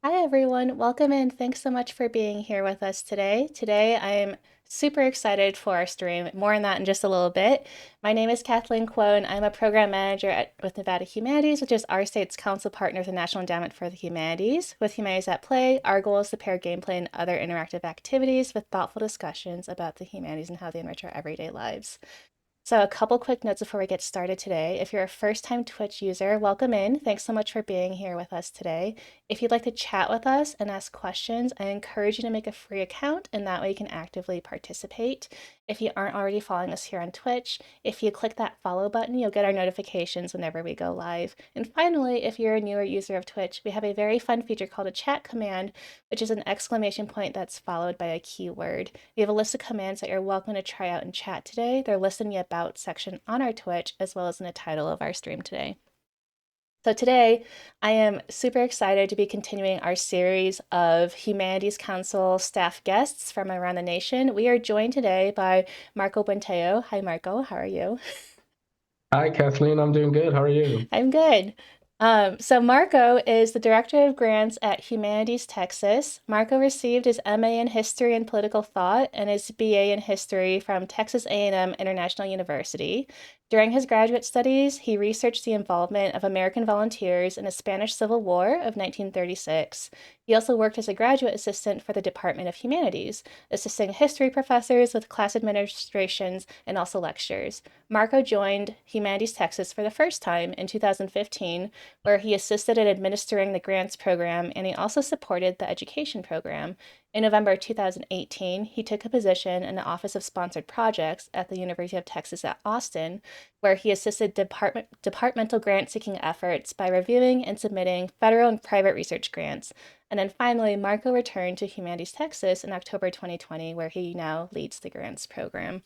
Hi, everyone. Welcome and thanks so much for being here with us today. Today, I'm super excited for our stream. More on that in just a little bit. My name is Kathleen Kwone. I'm a program manager with Nevada Humanities, which is our state's council partner with the National Endowment for the Humanities. With Humanities at Play, our goal is to pair gameplay and other interactive activities with thoughtful discussions about the humanities and how they enrich our everyday lives. So, a couple quick notes before we get started today. If you're a first time Twitch user, welcome in. Thanks so much for being here with us today. If you'd like to chat with us and ask questions, I encourage you to make a free account, and that way you can actively participate. If you aren't already following us here on Twitch, if you click that follow button, you'll get our notifications whenever we go live. And finally, if you're a newer user of Twitch, we have a very fun feature called a chat command, which is an exclamation point that's followed by a keyword. We have a list of commands that you're welcome to try out in chat today. They're listed in the About section on our Twitch, as well as in the title of our stream today. So today, I am super excited to be continuing our series of Humanities Council staff guests from around the nation. We are joined today by Marco Buentello. Hi, Marco. How are you? Hi, Kathleen. I'm doing good. How are you? I'm good. So Marco is the Director of Grants at Humanities Texas. Marco received his MA in History and Political Thought and his BA in History from Texas A&M International University. During his graduate studies, he researched the involvement of American volunteers in the Spanish Civil War of 1936. He also worked as a graduate assistant for the Department of Humanities, assisting history professors with class administrations and also lectures. Marco joined Humanities Texas for the first time in 2015, where he assisted in administering the grants program and he also supported the education program. In November 2018, he took a position in the Office of Sponsored Projects at the University of Texas at Austin, where he assisted departmental grant seeking efforts by reviewing and submitting federal and private research grants. And then finally, Marco returned to Humanities Texas in October 2020, where he now leads the grants program.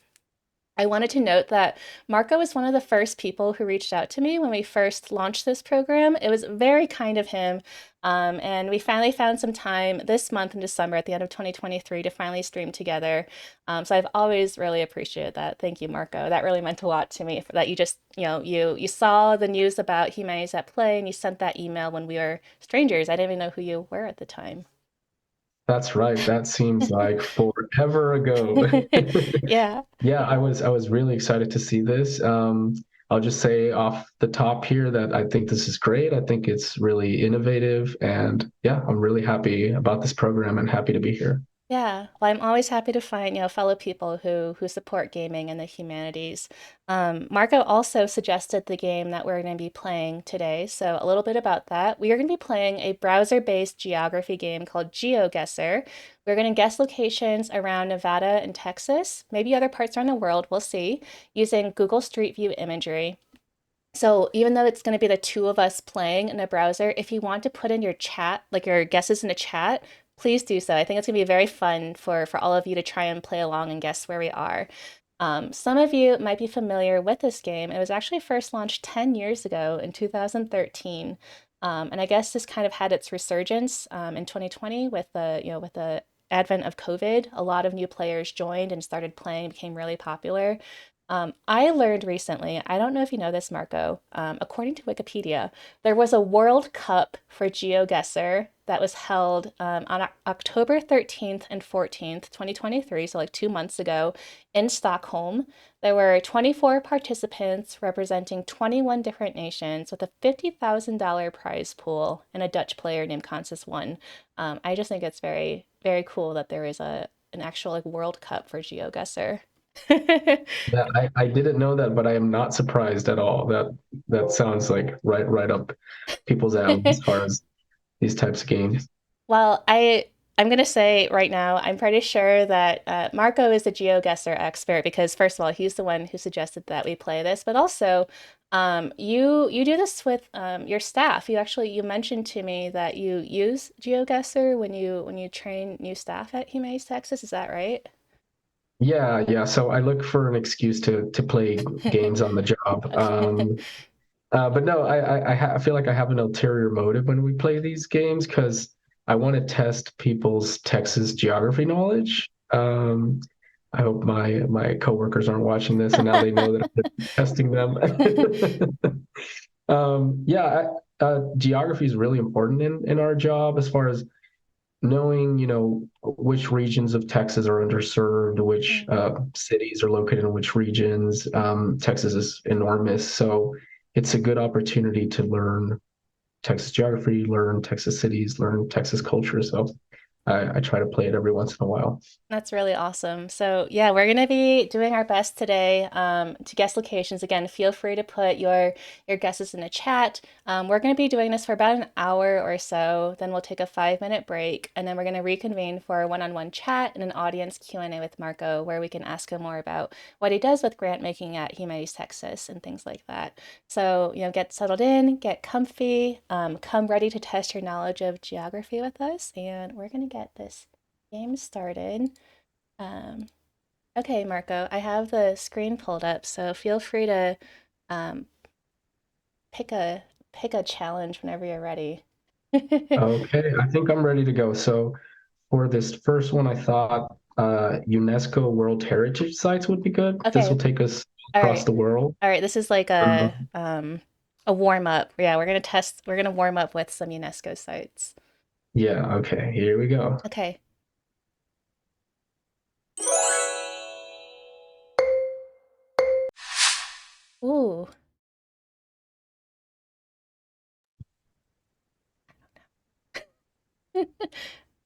I wanted to note that Marco was one of the first people who reached out to me when we first launched this program. It was very kind of him. And we finally found some time this month in December at the end of 2023 to finally stream together. So I've always really appreciated that. Thank you, Marco. That really meant a lot to me for that you just, you saw the news about Humanities at Play and you sent that email when we were strangers. I didn't even know who you were at the time. That's right. That seems like forever ago. Yeah. Yeah, I was really excited to see this. I'll just say off the top here that I think this is great. I think it's really innovative, and yeah, I'm really happy about this program and happy to be here. Yeah, well, I'm always happy to find, fellow people who support gaming and the humanities. Marco also suggested the game that we're going to be playing today. So a little bit about that. We are going to be playing a browser-based geography game called GeoGuessr. We're going to guess locations around Nevada and Texas, maybe other parts around the world, we'll see, using Google Street View imagery. So even though it's going to be the two of us playing in a browser, if you want to put in your chat, like your guesses in the chat, please do so. I think it's going to be very fun for all of you to try and play along and guess where we are. Some of you might be familiar with this game. It was actually first launched 10 years ago in 2013. And I guess this kind of had its resurgence in 2020 with the advent of COVID. A lot of new players joined and started playing, became really popular. I learned recently, I don't know if you know this, Marco, according to Wikipedia, there was a World Cup for GeoGuessr that was held on October 13th and 14th, 2023, so like 2 months ago, in Stockholm. There were 24 participants representing 21 different nations with a $50,000 prize pool, and a Dutch player named Constance won. I just think it's very, very cool that there is an actual like World Cup for GeoGuessr. Yeah, I didn't know that, but I am not surprised at all. That sounds like right up people's alley as far as these types of games. Well, I'm gonna say right now, I'm pretty sure that Marco is the GeoGuessr expert because first of all, he's the one who suggested that we play this, but also, you do this with your staff. You mentioned to me that you use GeoGuessr when you train new staff at Humanities Texas. Is that right? Yeah, yeah. So I look for an excuse to play games on the job. Okay. But no, I feel like I have an ulterior motive when we play these games because I want to test people's Texas geography knowledge. I hope my coworkers aren't watching this and now they know that I'm testing them. Yeah, geography is really important in our job as far as knowing, which regions of Texas are underserved, which Mm, cities are located in which regions. Texas is enormous, so it's a good opportunity to learn Texas geography, learn Texas cities, learn Texas culture. So I try to play it every once in a while. that's really awesome. So, yeah, we're going to be doing our best today to guess locations. Again, feel free to put your guesses in the chat. We're going to be doing this for about an hour or so. Then we'll take a 5-minute break, and then we're going to reconvene for a one-on-one chat and an audience Q&A with Marco, where we can ask him more about what he does with grant making at Humanities Texas and things like that. So, get settled in, get comfy, come ready to test your knowledge of geography with us, and we're going to get this game started. Um, okay, Marco, I have the screen pulled up, so feel free to um, pick a pick a challenge whenever you're ready. Okay, I think I'm ready to go. So for this first one, I thought UNESCO World Heritage Sites would be good. This will Okay, take us all across right, the world. all right. This is like a warm up. Yeah, we're gonna test. We're gonna warm up with some UNESCO sites. Yeah, okay, here we go. Okay. Ooh.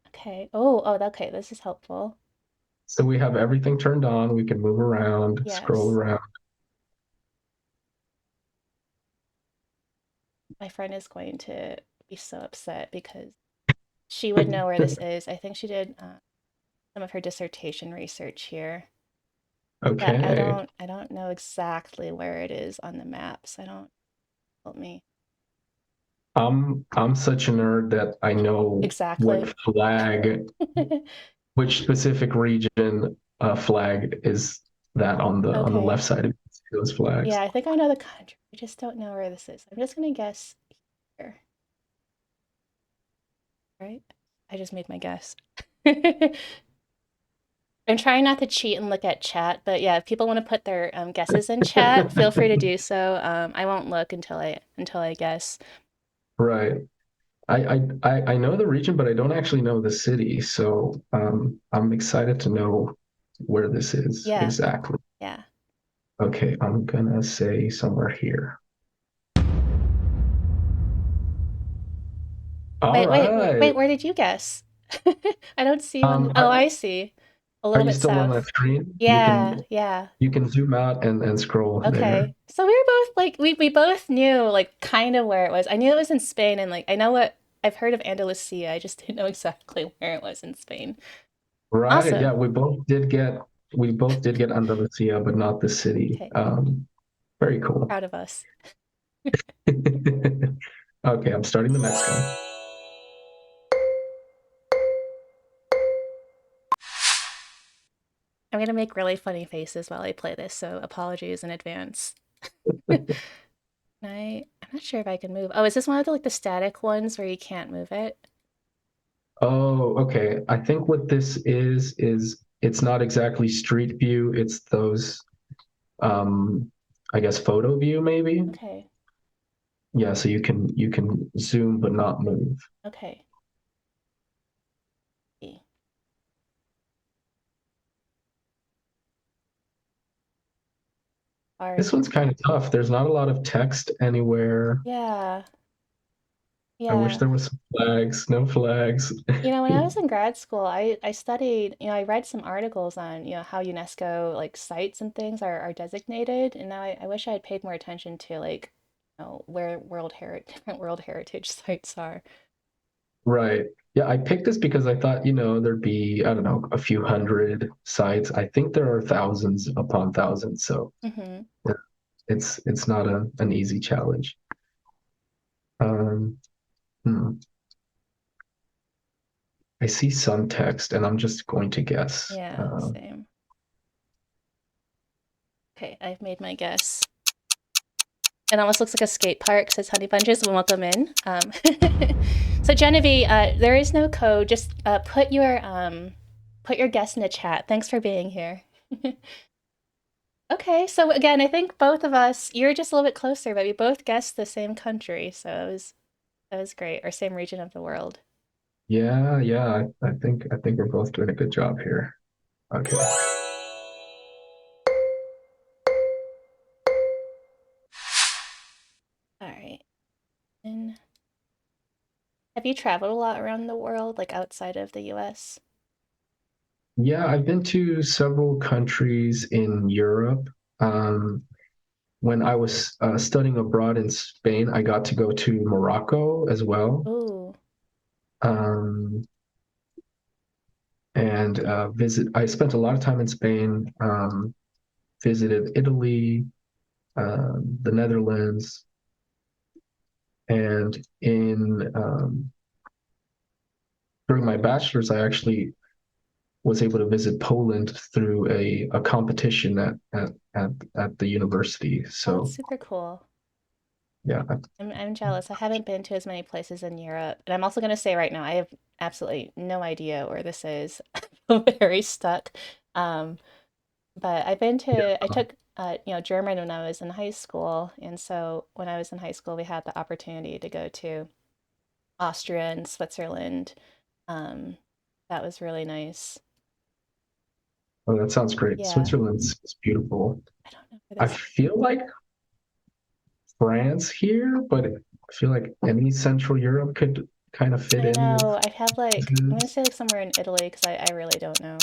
Okay. Oh, okay. This is helpful. So we have everything turned on. We can move around, scroll Yes. around. My friend is going to be so upset because she would know where this is. I think she did some of her dissertation research here. But I Okay. don't I don't know exactly where it is on the maps. I don't help me. I'm such a nerd that I know what Exactly. flag, which specific region flag is that on the left Okay. side of those flags. Yeah, I think I know the country. I just don't know where this is. I'm just gonna guess here, right? I just made my guess. I'm trying not to cheat and look at chat, but yeah, if people want to put their guesses in chat, feel free to do so. I won't look until I guess. Right. I know the region, but I don't actually know the city. So I'm excited to know where this is Yeah, exactly. yeah. Okay, I'm gonna say somewhere here. All Wait, right. where did you guess? I don't see you on. Um, Oh, are, I see. A are little you bit still on that south. screen? You Yeah, can yeah. you can zoom out and scroll there. Okay. So we were both like we both knew like kind of where it was. I knew it was in Spain and like I know what I've heard of Andalusia. I just didn't know exactly where it was in Spain. Right. Yeah, Awesome. we both did get Andalusia, but not the city. Okay. Very cool. Proud of us. Okay, I'm starting the next one. I'm gonna make really funny faces while I play this, so apologies in advance. I'm not sure if I can move. Oh, is this one of the like the static ones where you can't move it? Oh, okay. I think what this is it's not exactly street view, it's those um I guess photo view maybe. Okay. Yeah, so you can zoom but not move. Okay. This Art. one's kind of tough. There's not a lot of text anywhere. Yeah. I wish Yeah. there was some flags, no flags. When I was in grad school, I studied, I read some articles on, how UNESCO like sites and things are designated, and now I wish I had paid more attention to like, where different World Heritage sites are. Right. Yeah, I picked this because I thought, there'd be, I don't know, a few hundred sites. I think there are thousands upon thousands, so Hmm. yeah, it's not an easy challenge. Um, hmm. I see some text, and I'm just going to guess. Yeah, same. Okay, I've made my guess. It almost looks like a skate park, says Honey Bunches, welcome in. So Genevieve, there is no code. Just put your guess in the chat. Thanks for being here. Okay, so again, I think both of us, you're just a little bit closer, but we both guessed the same country, so That was great. Or same region of the world. Yeah, yeah. I think we're both doing a good job here. Okay. All right. And have you traveled a lot around the world, like outside of the US? Yeah, I've been to several countries in Europe. Um, when I was studying abroad in Spain, I got to go to Morocco as well. Ooh, Um, and visit. I spent a lot of time in Spain. Visited Italy, the Netherlands, and in during my bachelor's, I actually was able to visit Poland through a competition at the university. oh, that's So super cool. yeah, I'm jealous. I haven't been to as many places in Europe. And I'm also going to say right now, I have absolutely no idea where this is. I'm very stuck. Um, but I took, German when I was in high school. And so when I was in high school, we had the opportunity to go to Austria and Switzerland. Um, that was really nice. oh, that sounds great. Yeah, Switzerland's is beautiful. I don't know where I this. feel like France here, but I feel like any Central Europe could kind of fit I in with know. I'd have like I'm gonna this. say like somewhere in Italy because I really don't know.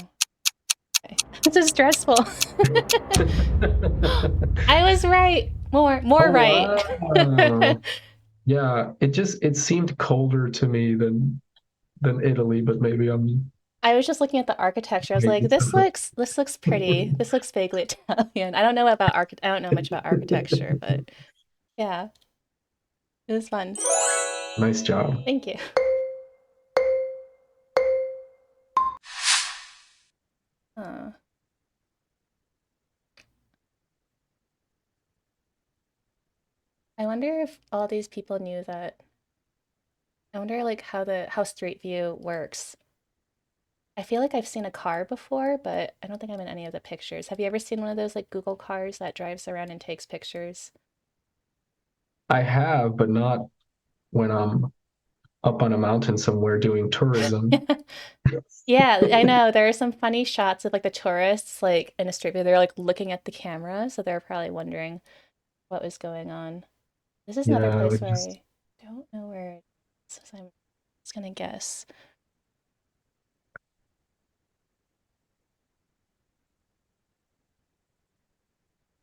Okay. This is stressful. I was right. More Oh right. wow. Yeah, it seemed colder to me than Italy, but maybe I'm I was just looking at the architecture. I was like, making something. this looks pretty. This looks vaguely Italian. I don't know about I don't know much about architecture, but yeah, it was fun. Nice job. Thank you. Uh, I wonder if all these people knew that. I wonder like how Street View works. I feel like I've seen a car before, but I don't think I'm in any of the pictures. Have you ever seen one of those like Google cars that drives around and takes pictures? I have, but not when I'm up on a mountain somewhere doing tourism. Yeah, I know. There are some funny shots of like the tourists like in a street view. They're like looking at the camera, so they're probably wondering what was going on. This is another Yeah, place it where just I don't know where it is, so I'm just gonna guess.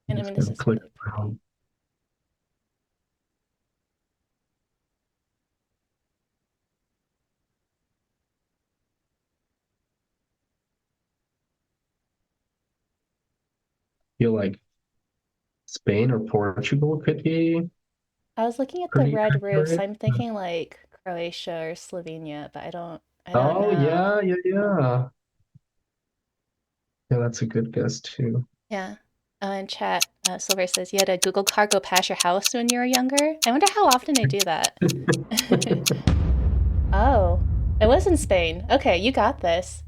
And I just mean, this gonna is click really pretty. around. Feel like Spain or Portugal could be I was looking at the pretty red roofs. accurate. I'm thinking like Croatia or Slovenia, but I don't Oh know. yeah, yeah, yeah. Yeah, that's a good guess too. Yeah. In chat, Silver says you had a Google car go past your house when you were younger. I wonder how often they do that. Oh, it was in Spain. Okay, you got this.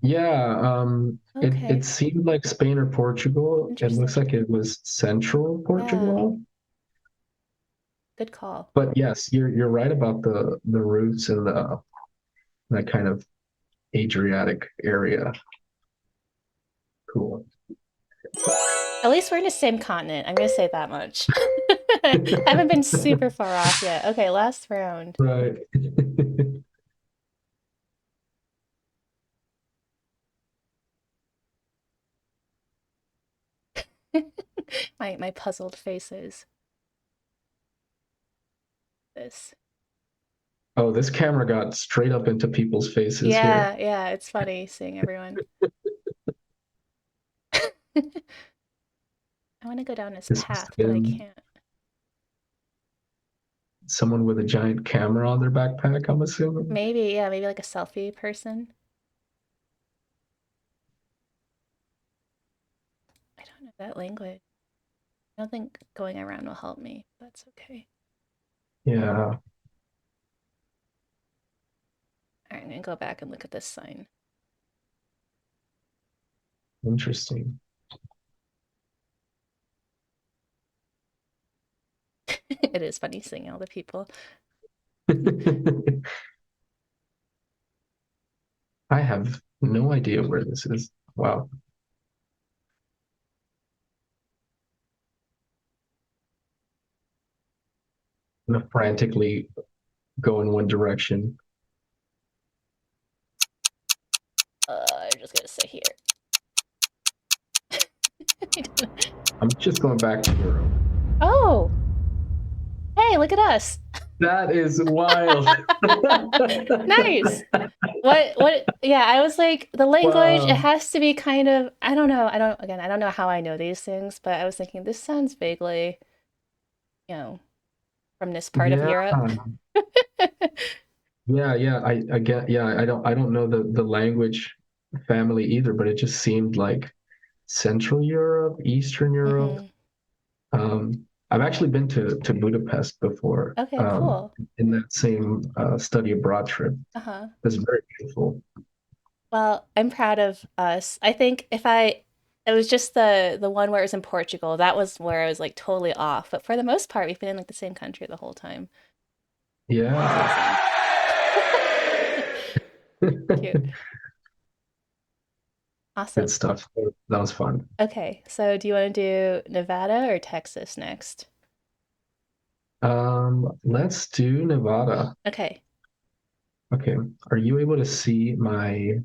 Yeah, it Okay, seemed like Spain or Portugal. It looks interesting. like it was central Yeah, Portugal. good call. But yes, you're right about the roots and the that kind of Adriatic area. Cool. At least we're in the same continent. I'm gonna say that much. Haven't been super far off yet. Okay, last round. Right. My puzzled faces. This. Oh, this camera got straight up into people's faces here. Yeah, yeah, it's funny seeing everyone. I want to go down this This must path, have but I been can't. someone with a giant camera on their backpack, I'm assuming. Maybe, yeah, maybe like a selfie person. I don't know that language. I don't think going around will help me. That's okay. Yeah, All right, I'm gonna go back and look at this sign. interesting. It is funny seeing all the people. I have no idea where this is. Wow. I'm gonna frantically go in one direction. I'm just gonna say here. I'm just going back to Europe. Oh, hey, look at us. That is wild. Nice. Yeah, I was like, the language, it Wow. has to be kind of, I don't know. I don't know how I know ththese things, but I was thinking this sounds vaguely, you know, from this part of Yeah. Europe. Yeah. I get, yeah, I don't know the language family either, but it just seemed like Central Europe, Eastern Europe. Hmm. I've actually been to Budapest before, Okay, cool. in that same study abroad trip. Uh-huh. It's very beautiful. Well, I'm proud of us. I think it was just the one where it was in Portugal. That was where I was like totally off. But for the most part, we've been in like the same country the whole time. It's Yeah. awesome. Cute. Good Awesome. stuff. That was fun. Okay, so do you want to do Nevada or Texas next? Let's do Nevada. Okay. Okay. Are you able to see my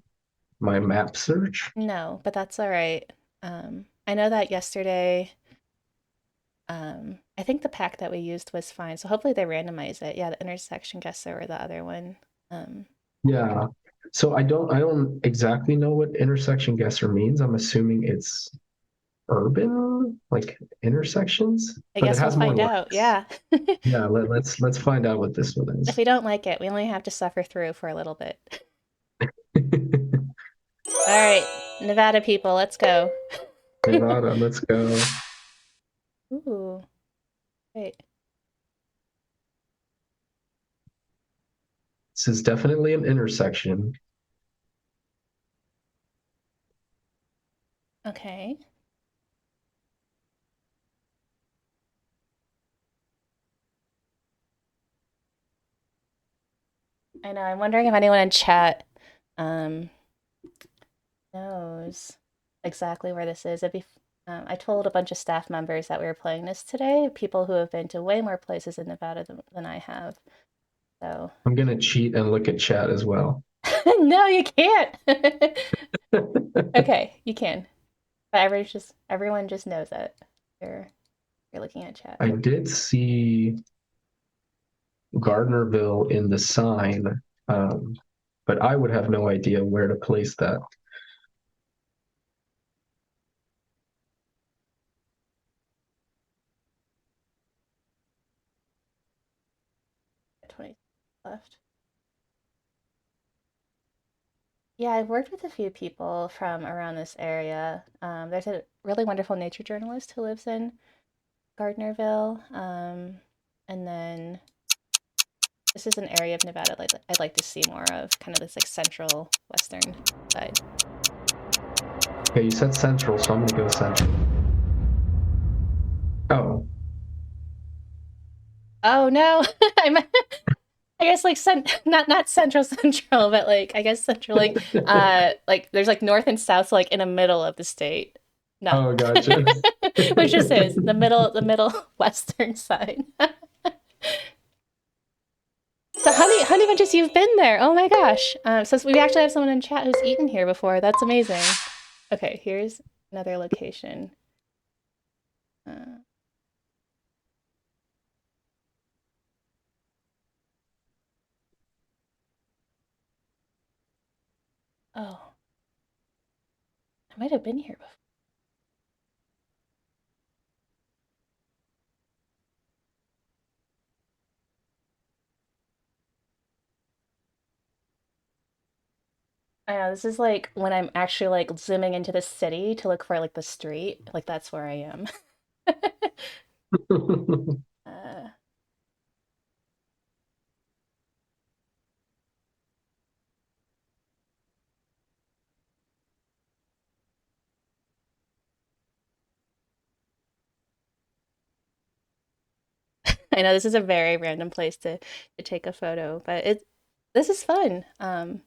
map search? No, but that's all right. I know that yesterday, I think the pack that we used was fine. So hopefully they randomize it. Yeah, the intersection guesser or the other one. Um, Yeah. So I don't exactly know what intersection guesser means. I'm assuming it's urban, like intersections, I but it guess we'll has more find out. letters. Yeah. Yeah, let's find out what this one If is. we don't like it, we only have to suffer through for a little bit. All right, Nevada people, let's go. Nevada, let's go. Ooh, wait. This is definitely an intersection. Okay. I know. I'm wondering if anyone in chat um, knows exactly where this is. I told a bunch of staff members that we were playing this today, people who have been to way more places in Nevada than I have. So, I'm gonna cheat and look at chat as well. no, you can't. Okay, you can. But everyone just knows it. You're you're looking at chat. I did see Gardnerville in the sign, um, but I would have no idea where to place that. 20 left. Yeah, I've worked with a few people from around this area. There's a really wonderful nature journalist who lives in Gardnerville. And then this is an area of Nevada I'd like to see more of, kind of this like central western side. Okay, you said central, so I'm gonna go central. Oh, Oh no, I'm I guess like not central central, but like I guess central like there's like north and south, so like in the middle of the state. No, oh, gotcha. which this is the middle western side. So honey bunches, you've been there. Oh my gosh. So we actually have someone in chat who's eaten here before. That's amazing. Okay, here's another location. Uh, oh, I might have been here before. I know this is like when I'm actually like zooming into the city to look for like the street. Like that's where I am. uh, I know this is a very random place to take a photo, but this is fun. I'm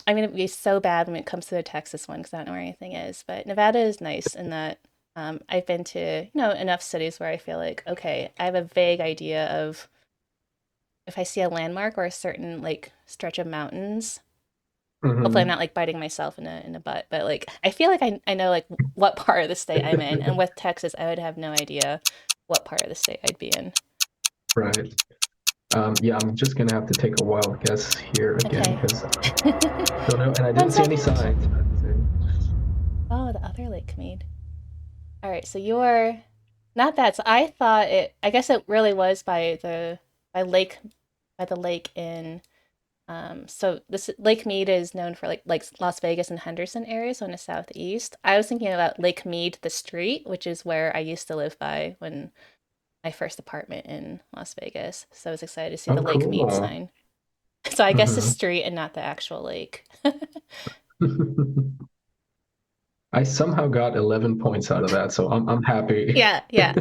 gonna be so bad when it comes to the Texas one because I don't know where anything is. But Nevada is nice in that I've been to enough cities where I feel like okay, I have a vague idea of if I see a landmark or a certain like stretch of mountains. Hopefully, I'm Hmm. not like biting myself in a butt, but like I feel like I know like what part of the state I'm in, and with Texas, I would have no idea what part of the state I'd be in. Right. Yeah, I'm just gonna have to take a wild guess here again Okay. because don't know, and I One didn't see any second. signs. Oh, the other Lake Mead. All right, so you're not bad. So I thought it. I guess it really was by lake by the lake in. So this Lake Mead is known for like Las Vegas and Henderson area, so in the southeast. I was thinking about Lake Mead, the street, which is where I used to live by when my first apartment in Las Vegas. So I was excited to see the Oh, Lake Mead cool. sign. So I guess the Hmm. street and not the actual lake. I somehow got 11 points out of that, so I'm happy. Yeah, yeah.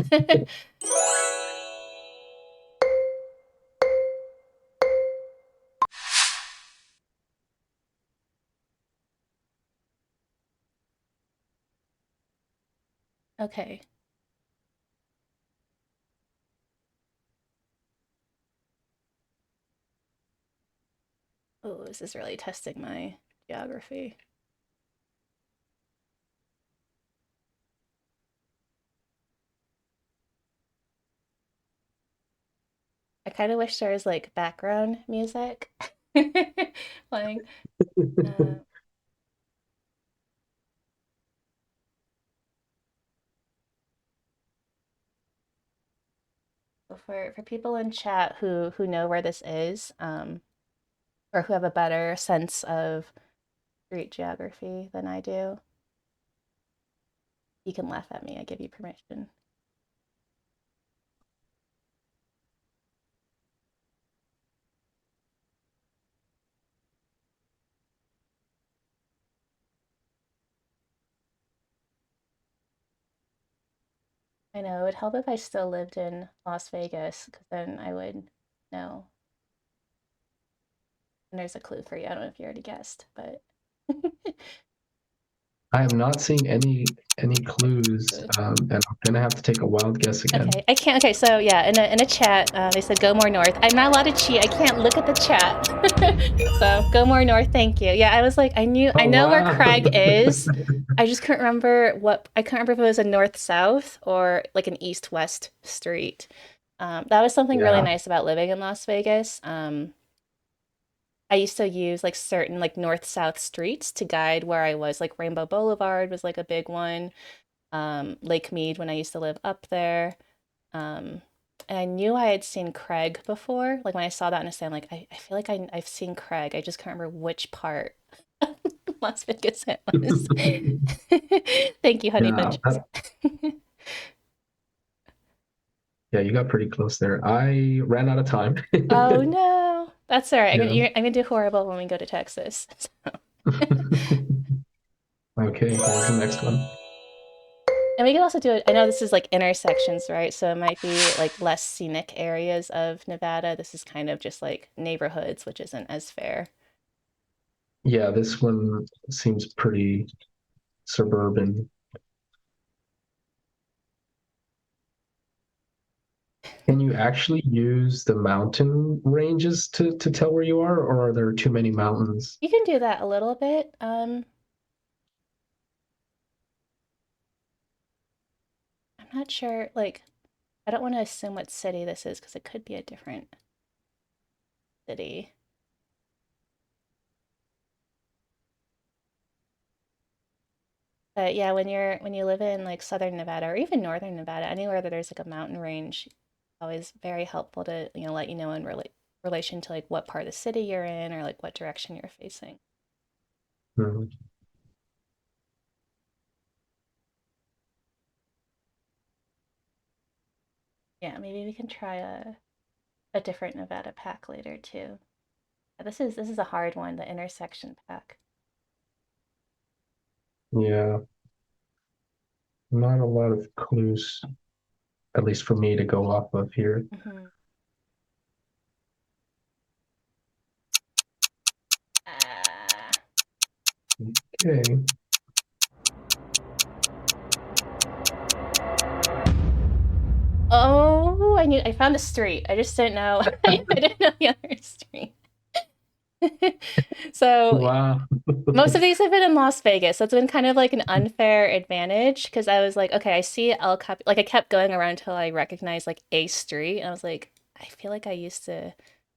Okay. Oh, this is really testing my geography. I kind of wish there was like background music playing. Uh, for people in chat who know where this is, or who have a better sense of street geography than I do, you can laugh at me. I give you permission. I know it would help if I still lived in Las Vegas, because then I would know. And there's a clue for you. I don't know if you already guessed, but I am not seeing any clues, and I'm gonna have to take a wild guess again. okay, I can't. Okay, so yeah, in a chat, they said go more north. I'm not allowed to cheat. I can't look at the chat. So go more north. Thank you. Yeah, I was like, I Oh know where wow! Craig is. I just couldn't remember what. I couldn't remember if it was a north south or like an east west street. That was something really Yeah. nice about living in Las Vegas. I used to use like certain like north south streets to guide where I was. Like Rainbow Boulevard was like a big one. Lake Mead when I used to live up there. Um, and I knew I had seen Craig before. Like when I saw that in a stand, like I feel like I've seen Craig. I just can't remember which part of Las Vegas it was. Thank you, honey Yeah, bunches. yeah, you got pretty close there. I ran out of time. Oh no, that's all right. Yeah. I'm gonna do horrible when we go to Texas. Okay, here's the next one. And we could also do it. I know this is like intersections, right? So it might be like less scenic areas of Nevada. This is kind of just like neighborhoods, which isn't as fair. Yeah, this one seems pretty suburban. Can you actually use the mountain ranges to tell where you are, or are there too many mountains? You can do that a little bit. I'm not sure. Like, I don't want to assume what city this is because it could be a different city. But yeah, when you live in like southern Nevada or even northern Nevada, anywhere that there's like a mountain range, always very helpful to let you know in relation to like what part of the city you're in or like what direction you're facing. Hmm. Yeah, maybe we can try a different Nevada pack later too. Yeah, this is a hard one, the intersection pack. Yeah, not a lot of clues. at least for me to go off of here. Hmm. Uh, Okay. oh, I found the street. I just didn't know. I didn't know the other street. So Wow. most of these have been in Las Vegas. So it's been kind of like an unfair advantage because I was like, okay, I see El Cap. Like I kept going around until I recognized like a street, and I was like, I feel like I used to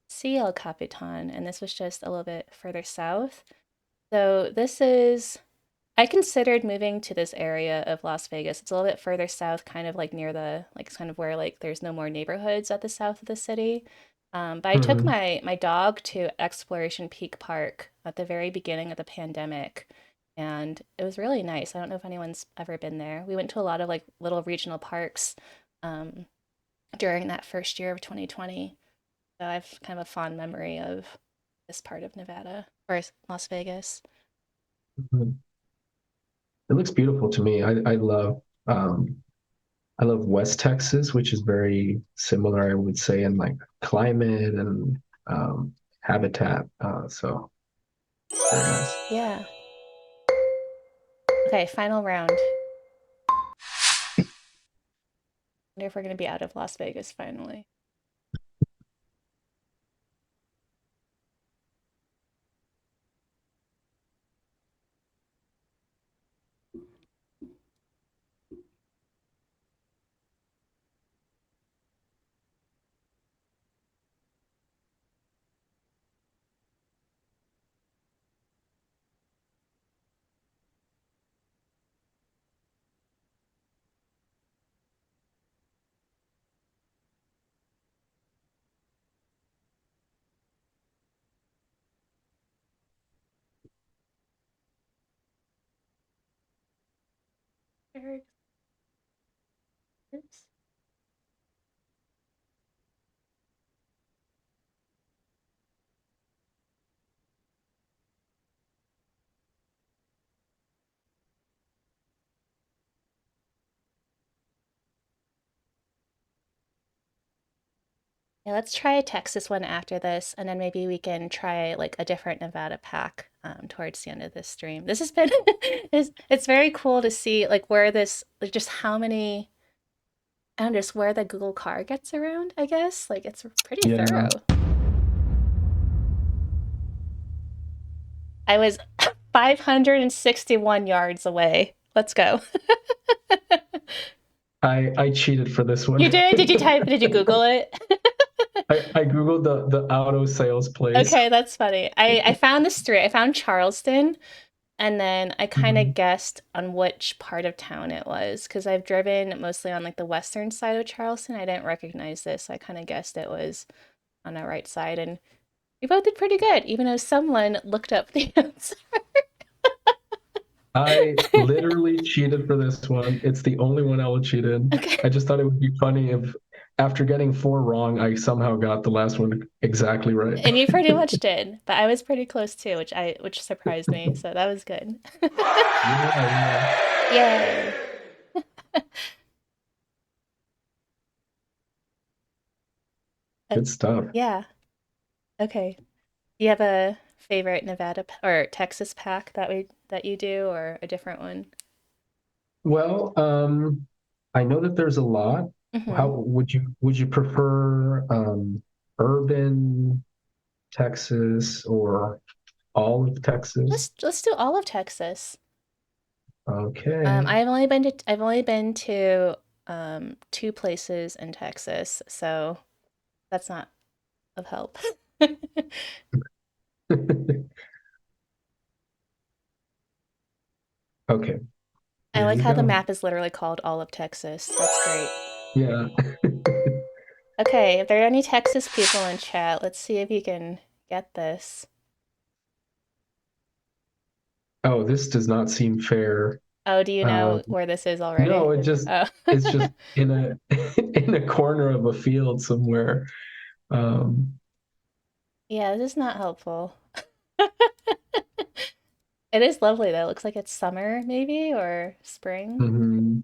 see El Capitan, and this was just a little bit further south. So this is. I considered moving to this area of Las Vegas. It's a little bit further south, kind of like near the like kind of where like there's no more neighborhoods at the south of the city. But I took Mhm. my dog to Exploration Peak Park at the very beginning of the pandemic, and it was really nice. I don't know if anyone's ever been there. We went to a lot of like little regional parks um, during that first year of 2020. So I have kind of a fond memory of this part of Nevada or Las Vegas. Mhm. It looks beautiful to me. Um, I love West Texas, which is very similar, I would say, in like climate and habitat. So very nice. Yeah. Okay, final round. Wonder if we're gonna be out of Las Vegas finally. Oops. Yeah, let's try a Texas one after this, and then maybe we can try like a different Nevada pack towards the end of this stream. This has been it's very cool to see like where this like just how many I don't know, just where the Google car gets around, I guess. Like it's pretty Yeah, thorough. I was 561 yards away. Let's go. I cheated for this You one. did? Did you Google it? I googled the auto sales place. Okay, that's funny. I found the street. I found Charleston, and then I kind of Mhm. guessed on which part of town it was because I've driven mostly on like the western side of Charleston. I didn't recognize this, so I kind of guessed it was on the right side, and we both did pretty good, even though someone looked up the answer. I literally cheated for this one. It's the only one I will cheat in. Okay, I just thought it would be funny if, after getting four wrong, I somehow got the last one exactly right. and you pretty much did, but I was pretty close too, which surprised me. So that was good. Yeah, yeah. Yay! Uh, Good stuff. yeah. Okay. Do you have a favorite Nevada or Texas pack that you do, or a different one? Well, I know that there's a lot. How Hmm. would you prefer urban Texas or all of Texas? Let's do all of Texas. Okay. I've only been to two places in Texas, so that's not of help. Okay, I here like we how the go. map is literally called all of Texas. That's great. Yeah. Okay, if there are any Texas people in chat, let's see if you can get this. Oh, this does not seem fair. Oh, do you Um, know where this is no, already? Oh. it's just in a in a corner of a field somewhere. Um, Yeah, this is not helpful. It is lovely though. It looks like it's summer maybe or spring. mhm.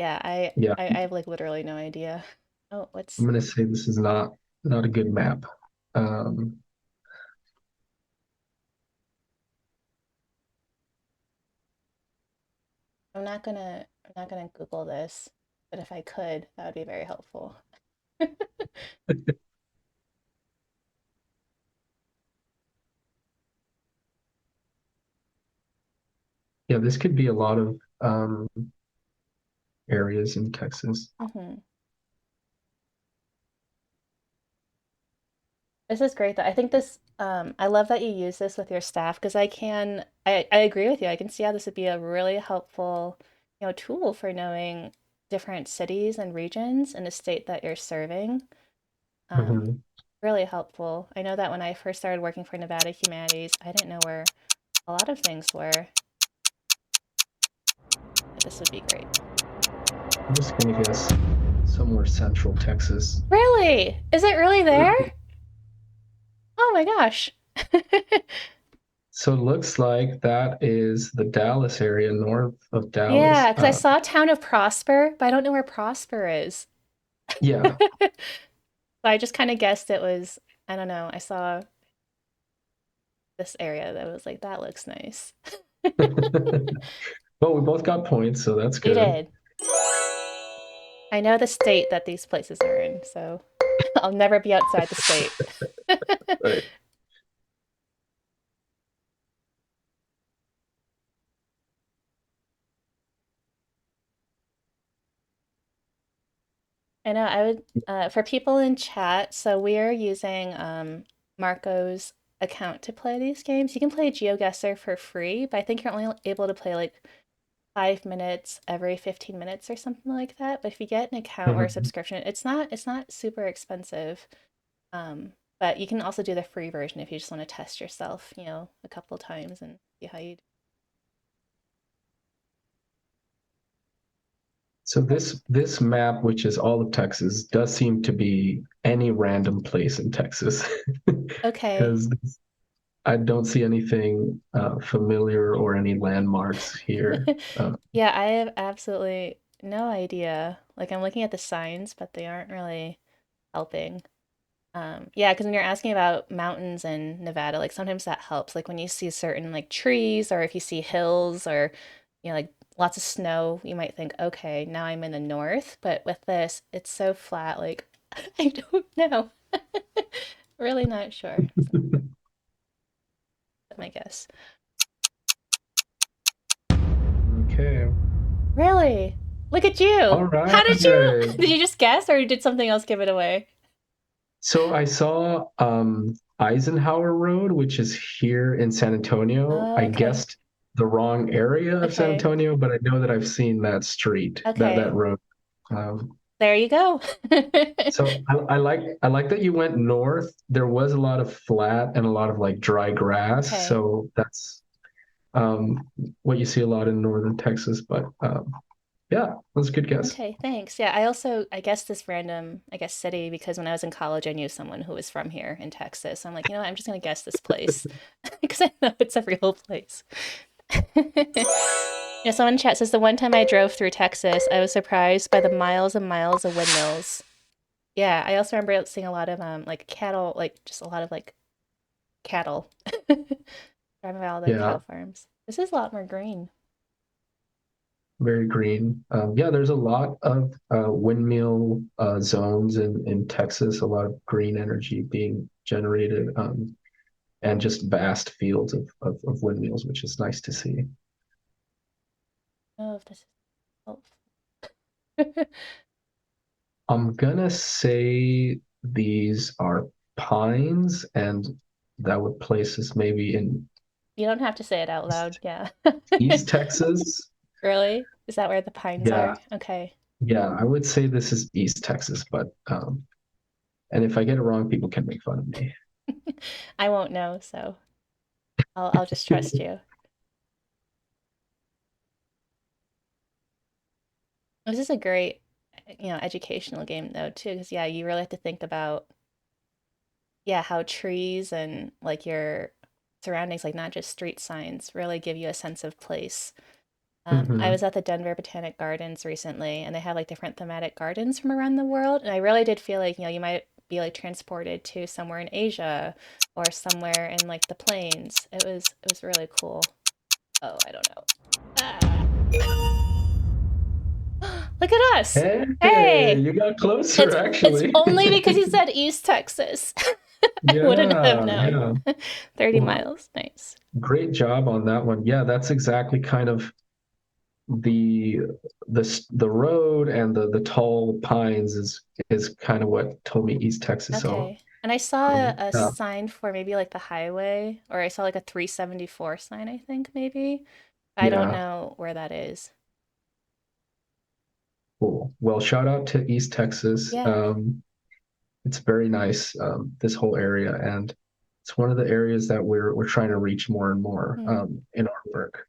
Yeah, I, Yeah, I, I have like literally no idea. Oh, I'm what's, gonna say this is not a good map. Um, I'm not gonna Google this, but if I could, that would be very helpful. yeah, this could be a lot of areas in Texas. hmm This is great though. I think I love that you use this with your staff because I agree with you. I can see how this would be a really helpful, tool for knowing different cities and regions in the state that you're serving. Um, Mhm. Really helpful. I know that when I first started working for Nevada Humanities, I didn't know where a lot of things were. This would be great. I'm just gonna guess somewhere central Texas. Really? Is it really there? Oh my gosh. So it looks like that is the Dallas area, north of Dallas. Yeah, because I saw Town of Prosper, but I don't know where Prosper is. Yeah. So I just kind of guessed it was, I don't know, I saw this area that was like, that looks nice. Well, we both got points, so that's We good. did. I know the state that these places are in, so I'll never be outside the state. Right. I know I would, for people in chat, so we are using Marco's account to play these games. You can play GeoGuessr for free, but I think you're only able to play like 5 minutes every 15 minutes or something like that. But if you get an account or a Mhm. subscription, it's not super expensive. But you can also do the free version if you just want to test yourself, a couple times and see how you do. So this map, which is all of Texas, does seem to be any random place in Texas, Okay. because I don't see anything familiar or any landmarks here. Yeah, I have absolutely no idea. Like I'm looking at the signs, but they aren't really helping. Yeah, because when you're asking about mountains in Nevada, like sometimes that helps. Like when you see certain like trees or if you see hills or like lots of snow, you might think, okay, now I'm in the north. But with this, it's so flat, like I don't know. Really not sure. So that's my guess. Okay. Really? Look at you. All How did you right. did you just guess or did something else give it away? So I saw Eisenhower Road, which is here in San Antonio. Oh, I okay. guessed the wrong area of San Okay. Antonio, but I know that I've seen that street, that Okay. road. Um, There you go. so I like that you went north. There was a lot of flat and a lot of like dry grass. Okay. So that's um, what you see a lot in northern Texas. But yeah, that's a good guess. Okay, thanks. Yeah, I guess this random, I guess, city because when I was in college, I knew someone who was from here in Texas. I'm like, you know what? I'm just gonna guess this place because I know it's a real place. Yeah, someone in chat says the one time I drove through Texas, I was surprised by the miles and miles of windmills. Yeah, I also remember seeing a lot of like cattle, like just a lot of like cattle. Driving by all the Yeah, cattle farms. This is a lot more green. very green. Yeah, there's a lot of windmill zones in Texas, a lot of green energy being generated, and just vast fields of windmills, which is nice to see. Oh, if this is helpful. I'm gonna say these are pines, and that would place us maybe in You don't have to say it out loud. East, Yeah. East Texas. Really? Is that where the pines Yeah, are? Okay. yeah, I would say this is East Texas, but and if I get it wrong, people can make fun of me. I won't know, so I'll just trust you. This is a great, educational game though too, because yeah, you really have to think about yeah, how trees and like your surroundings, like not just street signs, really give you a sense of place. I was Hmm. at the Denver Botanic Gardens recently, and they have like different thematic gardens from around the world. And I really did feel like, you might be like transported to somewhere in Asia or somewhere in like the plains. It was really cool. Oh, I don't know. Look at us. Hey, Hey, you got closer it's actually. only because you said East Texas. I wouldn't have Yeah, known. yeah. 30 Well, miles. Nice. great job on that one. Yeah, that's exactly kind of the the road and the tall pines is kind of what told me East Texas. So, Okay. And I saw a yeah, sign for maybe like the highway, or I saw like a 374 sign, I think maybe. I don't yeah, know where that is. cool. Well, shout out to East Texas. Yeah. It's very nice, this whole area, and it's one of the areas that we're trying to reach more and more Hmm. in our work.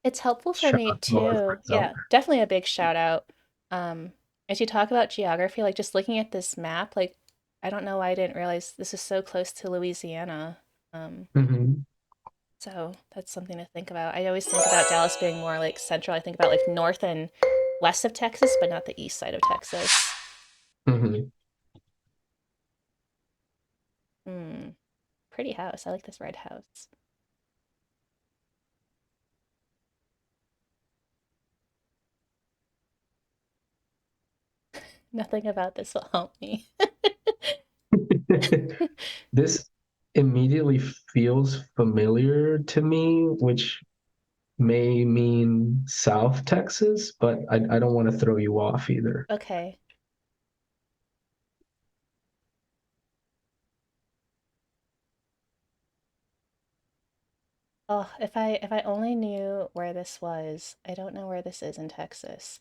It's helpful for Shout me out to all our too. friends out Yeah, definitely a big shout out. Um, as you talk about geography, like just looking at this map, like I don't know why I didn't realize this is so close to Louisiana. Um, there. Hmm. so that's something to think about. I always think about Dallas being more like central. I think about like north and west of Texas, but not the east side of Texas. Hmm. Hmm. Pretty house. I like this red house. Nothing about this will help me. This immediately feels familiar to me, which may mean South Texas, but I don't want to throw you off either. Okay. Oh, if I only knew where this was. I don't know where this is in Texas.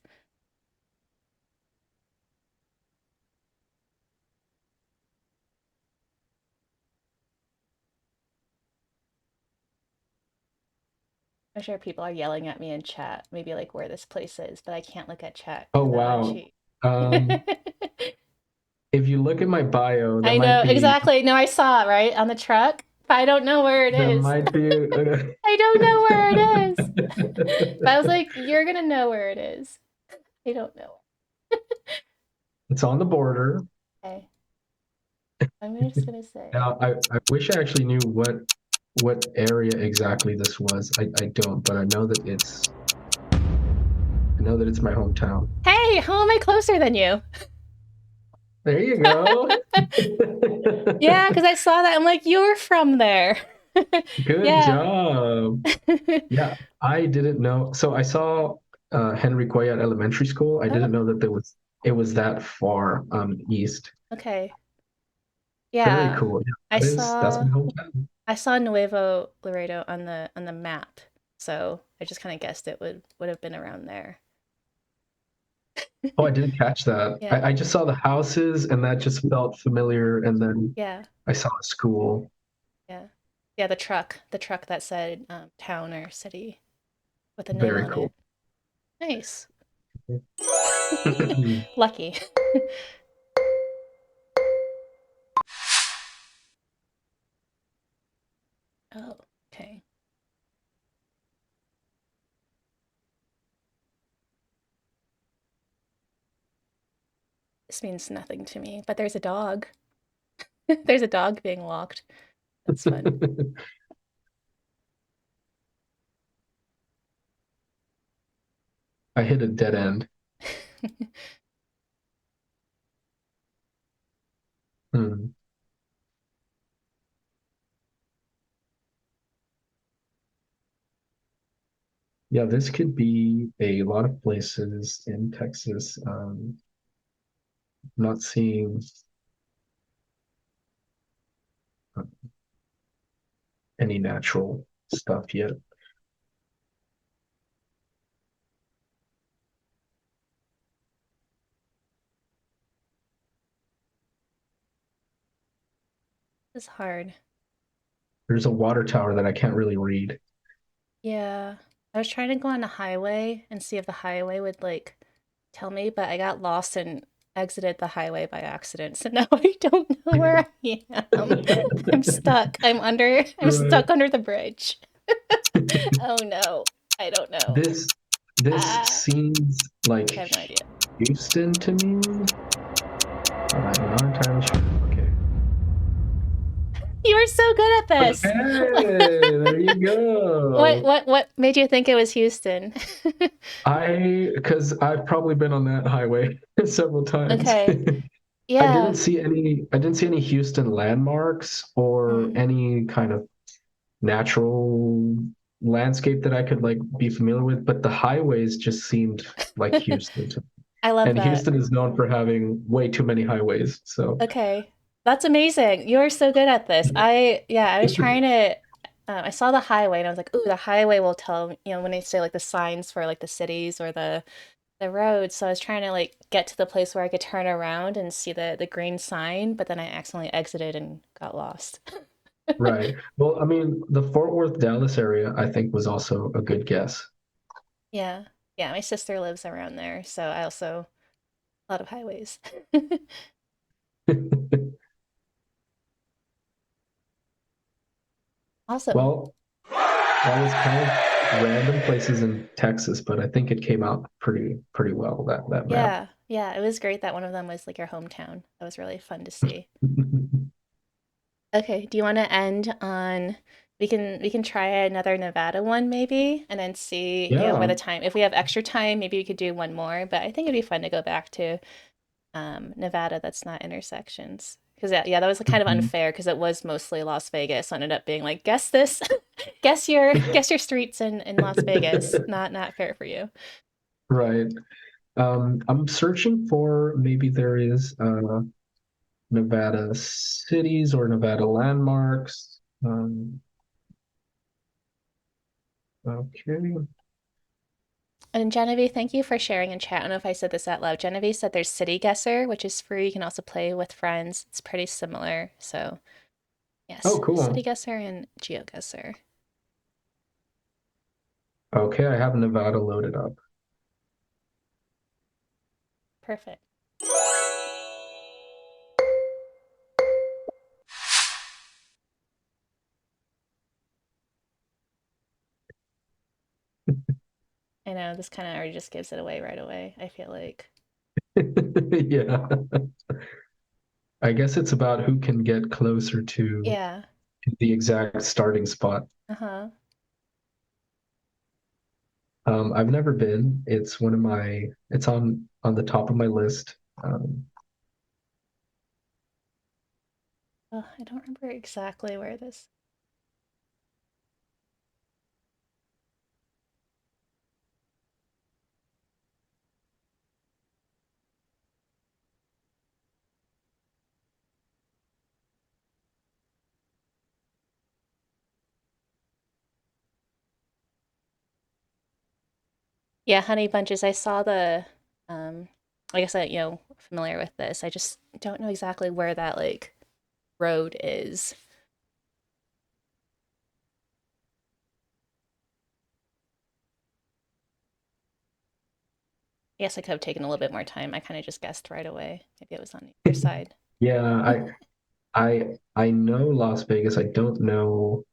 I'm sure people are yelling at me in chat, maybe like where this place is, but I can't look at chat Oh because that would wow. cheat. Um, if you look at my bio, I know exactly. No, I saw it right on the truck, but I don't know where it there is. might be I don't know where it is. But I was like, you're gonna know where it is. I don't know. it's on the border. Okay, just gonna say. Now I wish I actually knew what area exactly this was. I don't, but I know that it's my hometown. Hey, how am I closer than you? There you go. Yeah, because I saw that. I'm like, you're from there. Good Yeah. job. Yeah, I didn't know. So I saw Henry Cuellar Elementary School. I didn't Oh, know that it was that far east. okay. Very Yeah. cool. Yeah, I that's saw my hometown. I saw Nuevo Laredo on the map. So I just kind of guessed it would have been around there. Oh, I didn't catch that. Yeah. I just saw the houses and that just felt familiar. And then Yeah. I saw a school. Yeah. Yeah, the truck that said town or city with a name Very on cool. it. Nice. Lucky. Oh, okay. This means nothing to me, but there's a dog. There's a dog being walked. That's fun. I hit a dead end. Hmm. Yeah, this could be a lot of places in Texas. Not seeing uh, any natural stuff yet. It's hard. There's a water tower that I can't really read. Yeah. I was trying to go on the highway and see if the highway would like tell me, but I got lost and exited the highway by accident. So now I don't know where I am. I'm stuck. I'm Right. stuck under the bridge. Oh no. I don't know. This this Ah, seems like I have no idea. Houston to me, but I'm not entirely sure. Okay. You were so good at this. Okay, there you go. What made you think it was Houston? Because I've probably been on that highway several times. Okay. Yeah. I didn't see any Houston landmarks or Mm, any kind of natural landscape that I could like be familiar with, but the highways just seemed like Houston. I love And that. Houston is known for having way too many highways. So, Okay. That's amazing. You're so good at this. Yeah, I was trying to, I saw the highway and I was like, ooh, the highway will tell, when they say like the signs for like the cities or the roads. So I was trying to like get to the place where I could turn around and see the green sign, but then I accidentally exited and got lost. right. Well, I mean, the Fort Worth, Dallas area, I think was also a good guess. Yeah. Yeah, my sister lives around there, so I also a lot of highways. Awesome. Well, that was kind of random places in Texas, but I think it came out pretty well that map. Yeah. Yeah, it was great that one of them was like your hometown. That was really fun to see. Okay, do you want to end on we can try another Nevada one maybe and then see, by Yeah. the time if we have extra time, maybe we could do one more, but I think it'd be fun to go back to Nevada that's not intersections. Because that was kind of Mhm. unfair because it was mostly Las Vegas. So it ended up being like, guess this, guess your streets in Las Vegas. Not fair for you. Right. I'm searching for maybe there is Nevada cities or Nevada landmarks. Okay. And Genevieve, thank you for sharing in chat. I don't know if I said this out loud. Genevieve said there's City Guesser, which is free. You can also play with friends. It's pretty similar. So Oh, yes, City cool. Guesser and GeoGuessr. Okay, I have Nevada loaded up. Perfect. I know this kind of already just gives it away right away. I feel like. Yeah. I guess it's about who can get closer to Yeah. the exact starting spot. Uh-huh. I've never been. It's on the top of my list. Oh, I don't remember exactly where this. Yeah, honey bunches. I saw the I guess familiar with this. I just don't know exactly where that like road is. I guess I could have taken a little bit more time. I kind of just guessed right away. Maybe it was on the other side. Yeah, I know Las Vegas. I don't know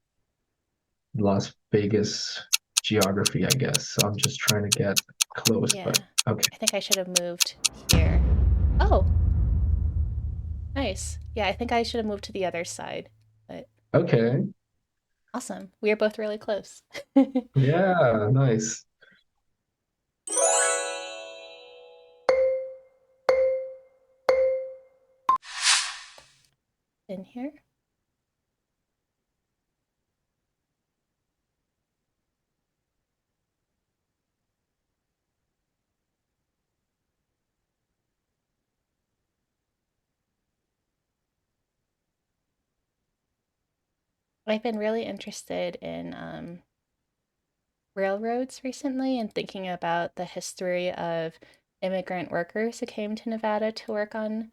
Las Vegas geography, I guess. So I'm just trying to get close, but Yeah. okay. I think I should have moved here. Oh, nice. Yeah, I think I should have moved to the other side. But Okay. awesome. We are both really close. Yeah, nice. In here. I've been really interested in railroads recently and thinking about the history of immigrant workers who came to Nevada to work on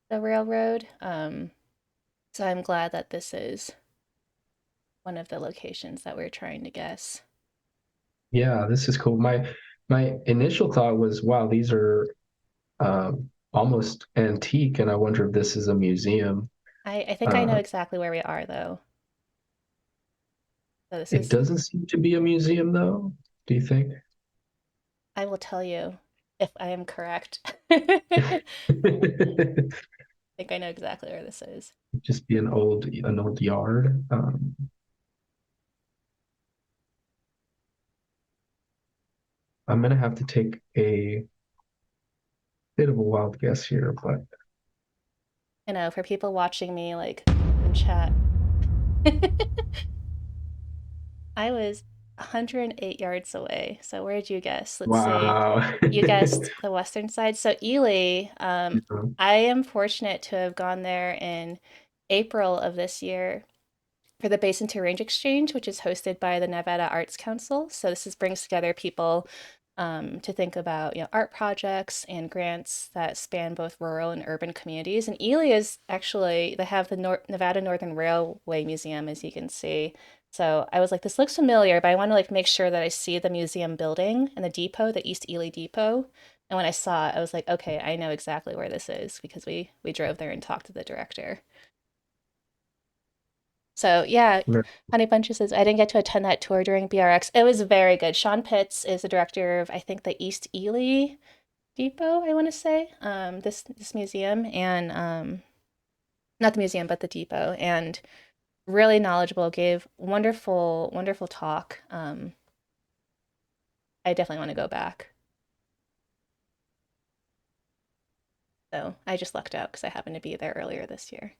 the railroad. So I'm glad that this is one of the locations that we're trying to guess. Yeah, this is cool. My initial thought was, wow, these are almost antique, and I wonder if this is a museum. I think I know Uh, exactly where we are though. So this it is doesn't seem to be a museum though. do you think? I will tell you if I am correct. I think I know exactly where this is. Just be an old yard. I'm gonna have to take a bit of a wild guess here, but You know, for people watching me like in chat, I was 108 yards away. So where did you guess? Let's see. wow. You guessed the western side. So Ely, Yeah. I am fortunate to have gone there in April of this year for the Basin to Range Exchange, which is hosted by the Nevada Arts Council. So brings together people to think about art projects and grants that span both rural and urban communities. And Ely is actually they have the Nevada Northern Railway Museum, as you can see. So I was like, this looks familiar, but I want to like make sure that I see the museum building and the depot, the East Ely Depot. And when I saw it, I was like, okay, I know exactly where this is because we drove there and talked to the director. So yeah, Honey Bunches is I didn't get to attend that tour during BRX. It was very good. Sean Pitts is the director of I think the East Ely Depot, I want to say. This museum and not the museum but the depot and really knowledgeable, gave wonderful talk. I definitely want to go back. So I just lucked out because I happened to be there earlier this year.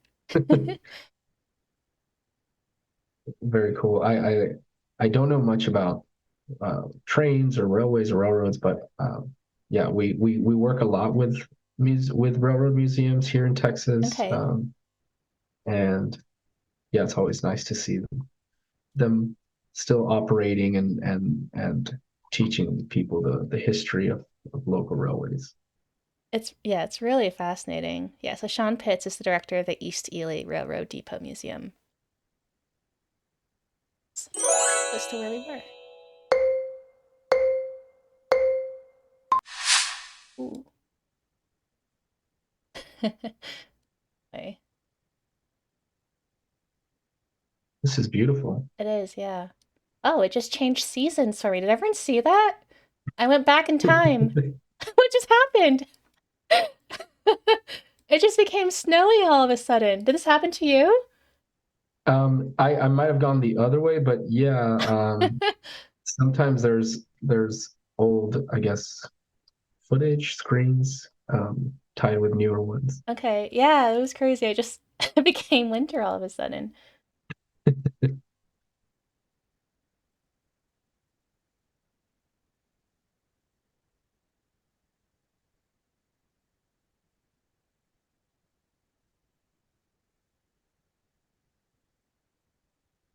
Very cool. I don't know much about trains or railways or railroads, but yeah, we work a lot with with railroad museums here in Texas, Okay. and yeah, it's always nice to see them still operating and teaching people the history of local railways. It's really fascinating. Yeah, so Sean Pitts is the director of the East Ely Railroad Depot Museum. Close to where we were. Ooh. Okay. This is beautiful. It is, yeah. Oh, it just changed seasons for me. Did everyone see that? I went back in time. What just happened? It just became snowy all of a sudden. Did this happen to you? I might have gone the other way, but yeah, sometimes there's old, I guess, footage screens tied with newer ones. Okay, yeah, it was crazy. I just it became winter all of a sudden.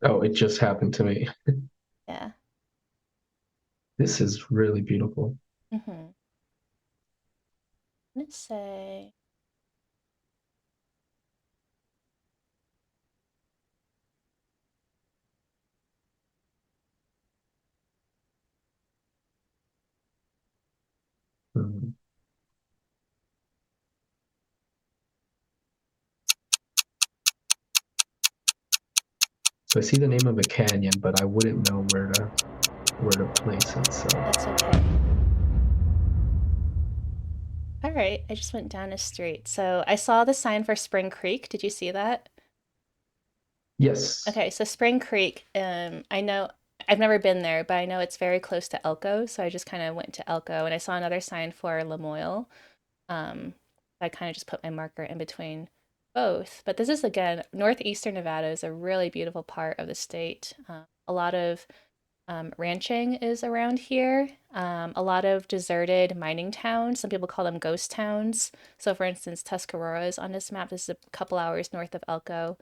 Oh, it just happened to me. Yeah. This is really beautiful. Mm-hmm. I'm gonna say Mhm. So I see the name of a canyon, but I wouldn't know where to place it. So that's okay. All right, I just went down a street. So I saw the sign for Spring Creek. Did you see that? yes. Okay, so Spring Creek, I know I've never been there, but I know it's very close to Elko, so I just kind of went to Elko and I saw another sign for Lamoille. Um, I kind of just put my marker in between both. But this is again, northeastern Nevada is a really beautiful part of the state. A lot of ranching is around here. A lot of deserted mining towns. Some people call them ghost towns. So, for instance, Tuscarora is on this map. This is a couple hours north of Elko.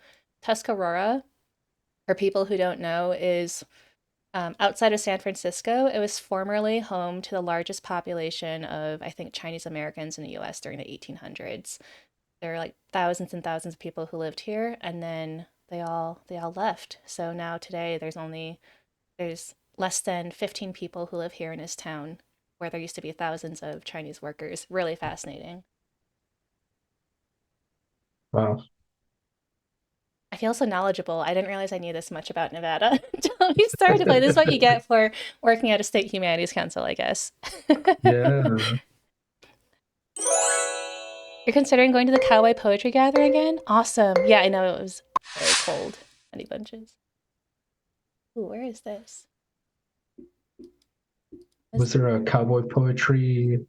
Tuscarora, for people who don't know, is outside of San Francisco. It was formerly home to the largest population of, I think, Chinese Americans in the US during the 1800s. There were like thousands and thousands of people who lived here, and then they all left. So now today there's less than 15 people who live here in this town, where there used to be thousands of Chinese workers. Really fascinating. Wow. feel so knowledgeable. I didn't realize I knew this much about Nevada until we started to play. This is what you get for working at a state humanities council, I guess. Yeah. You're considering going to the cowboy poetry gathering again? Awesome. Yeah, I know it was very cold. Honey bunches. Ooh, where is this? Was Is there a cowboy poetry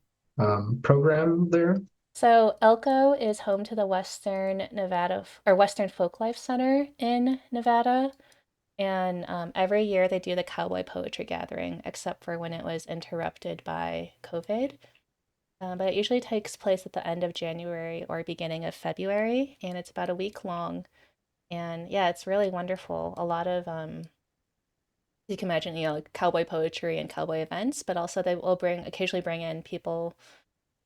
program there? So Elko is home to the Western Nevada or Western Folklife Center in Nevada. And every year they do the cowboy poetry gathering, except for when it was interrupted by COVID. But it usually takes place at the end of January or beginning of February, and it's about a week long. And yeah, it's really wonderful. A lot of, you can imagine, like cowboy poetry and cowboy events, but also they will occasionally bring in people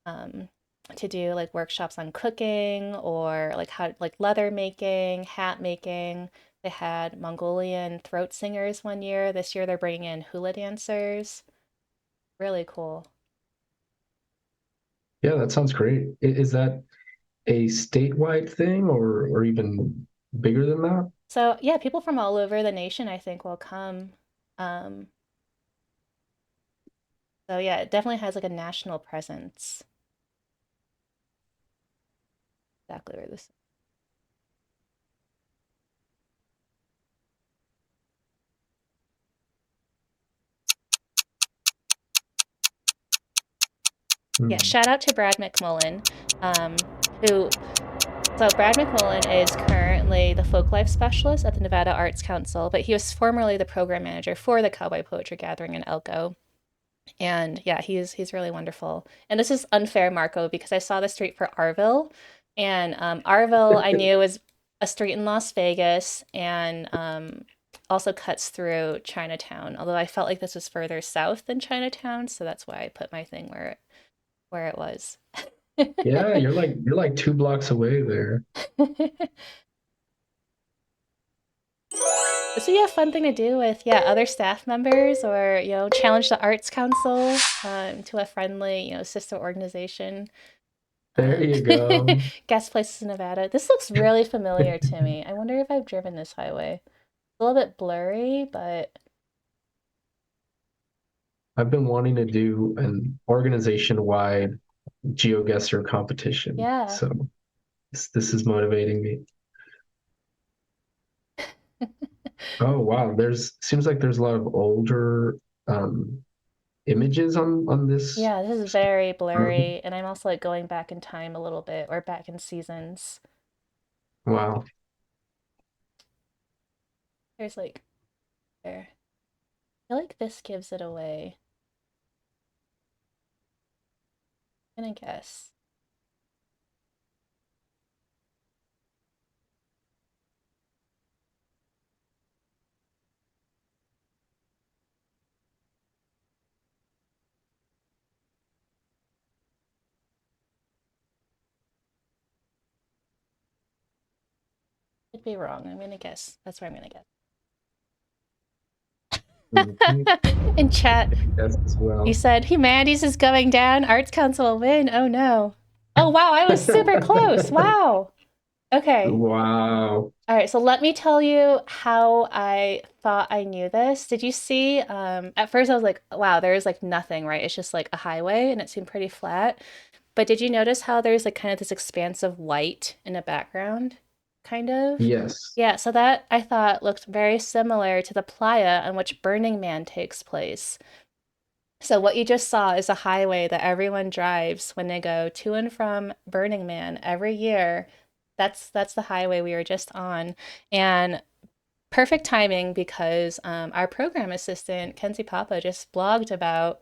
um, to do like workshops on cooking or like how like leather making, hat making. They had Mongolian throat singers one year. This year they're bringing in hula dancers. Really cool. Yeah, that sounds great. Is that a statewide thing or even bigger than that? So yeah, people from all over the nation I think will come. Um, so yeah, it definitely has like a national presence. Exactly where this. Yeah, Hmm. shout out to Brad McMullen, who So Brad McMullen is currently the folklife specialist at the Nevada Arts Council, but he was formerly the program manager for the Cowboy Poetry Gathering in Elko. And yeah, he's really wonderful. And this is unfair, Marco, because I saw the street for Arville, and Arville I knew was a street in Las Vegas, and also cuts through Chinatown. Although I felt like this was further south than Chinatown, so that's why I put my thing where it was. Yeah, you're like 2 blocks away there. So yeah, fun thing to do with other staff members, or challenge the arts council to a friendly sister organization. There Um, you go. Guest places in Nevada. This looks really familiar to me. I wonder if I've driven this highway. It's a little bit blurry, but I've been wanting to do an organization-wide GeoGuessr competition. yeah. So this is motivating me. Oh wow, there's seems like there's a lot of older um, images on this. Yeah, this is very blurry, and I'm also like going back in time a little bit, or back in seasons. Wow. There's like there. I feel like this gives it away. I'm gonna guess. Could be wrong. I'm gonna guess. That's where I'm gonna Mhm. guess. In chat, Yes, as you well. said humanities is going down. Arts Council will win. Oh no. Oh wow, I was super close. Wow. Okay. Wow. All right, so let me tell you how I thought I knew this. Did you see? At first I was like, wow, there's like nothing, right? It's just like a highway and it seemed pretty flat. But did you notice how there's like kind of this expanse of white in the background? Kind of. Yes. Yeah, so that I thought looked very similar to the playa on which Burning Man takes place. So what you just saw is a highway that everyone drives when they go to and from Burning Man every year. That's the highway we were just on. And perfect timing because our program assistant, Kenzie Papa, just blogged about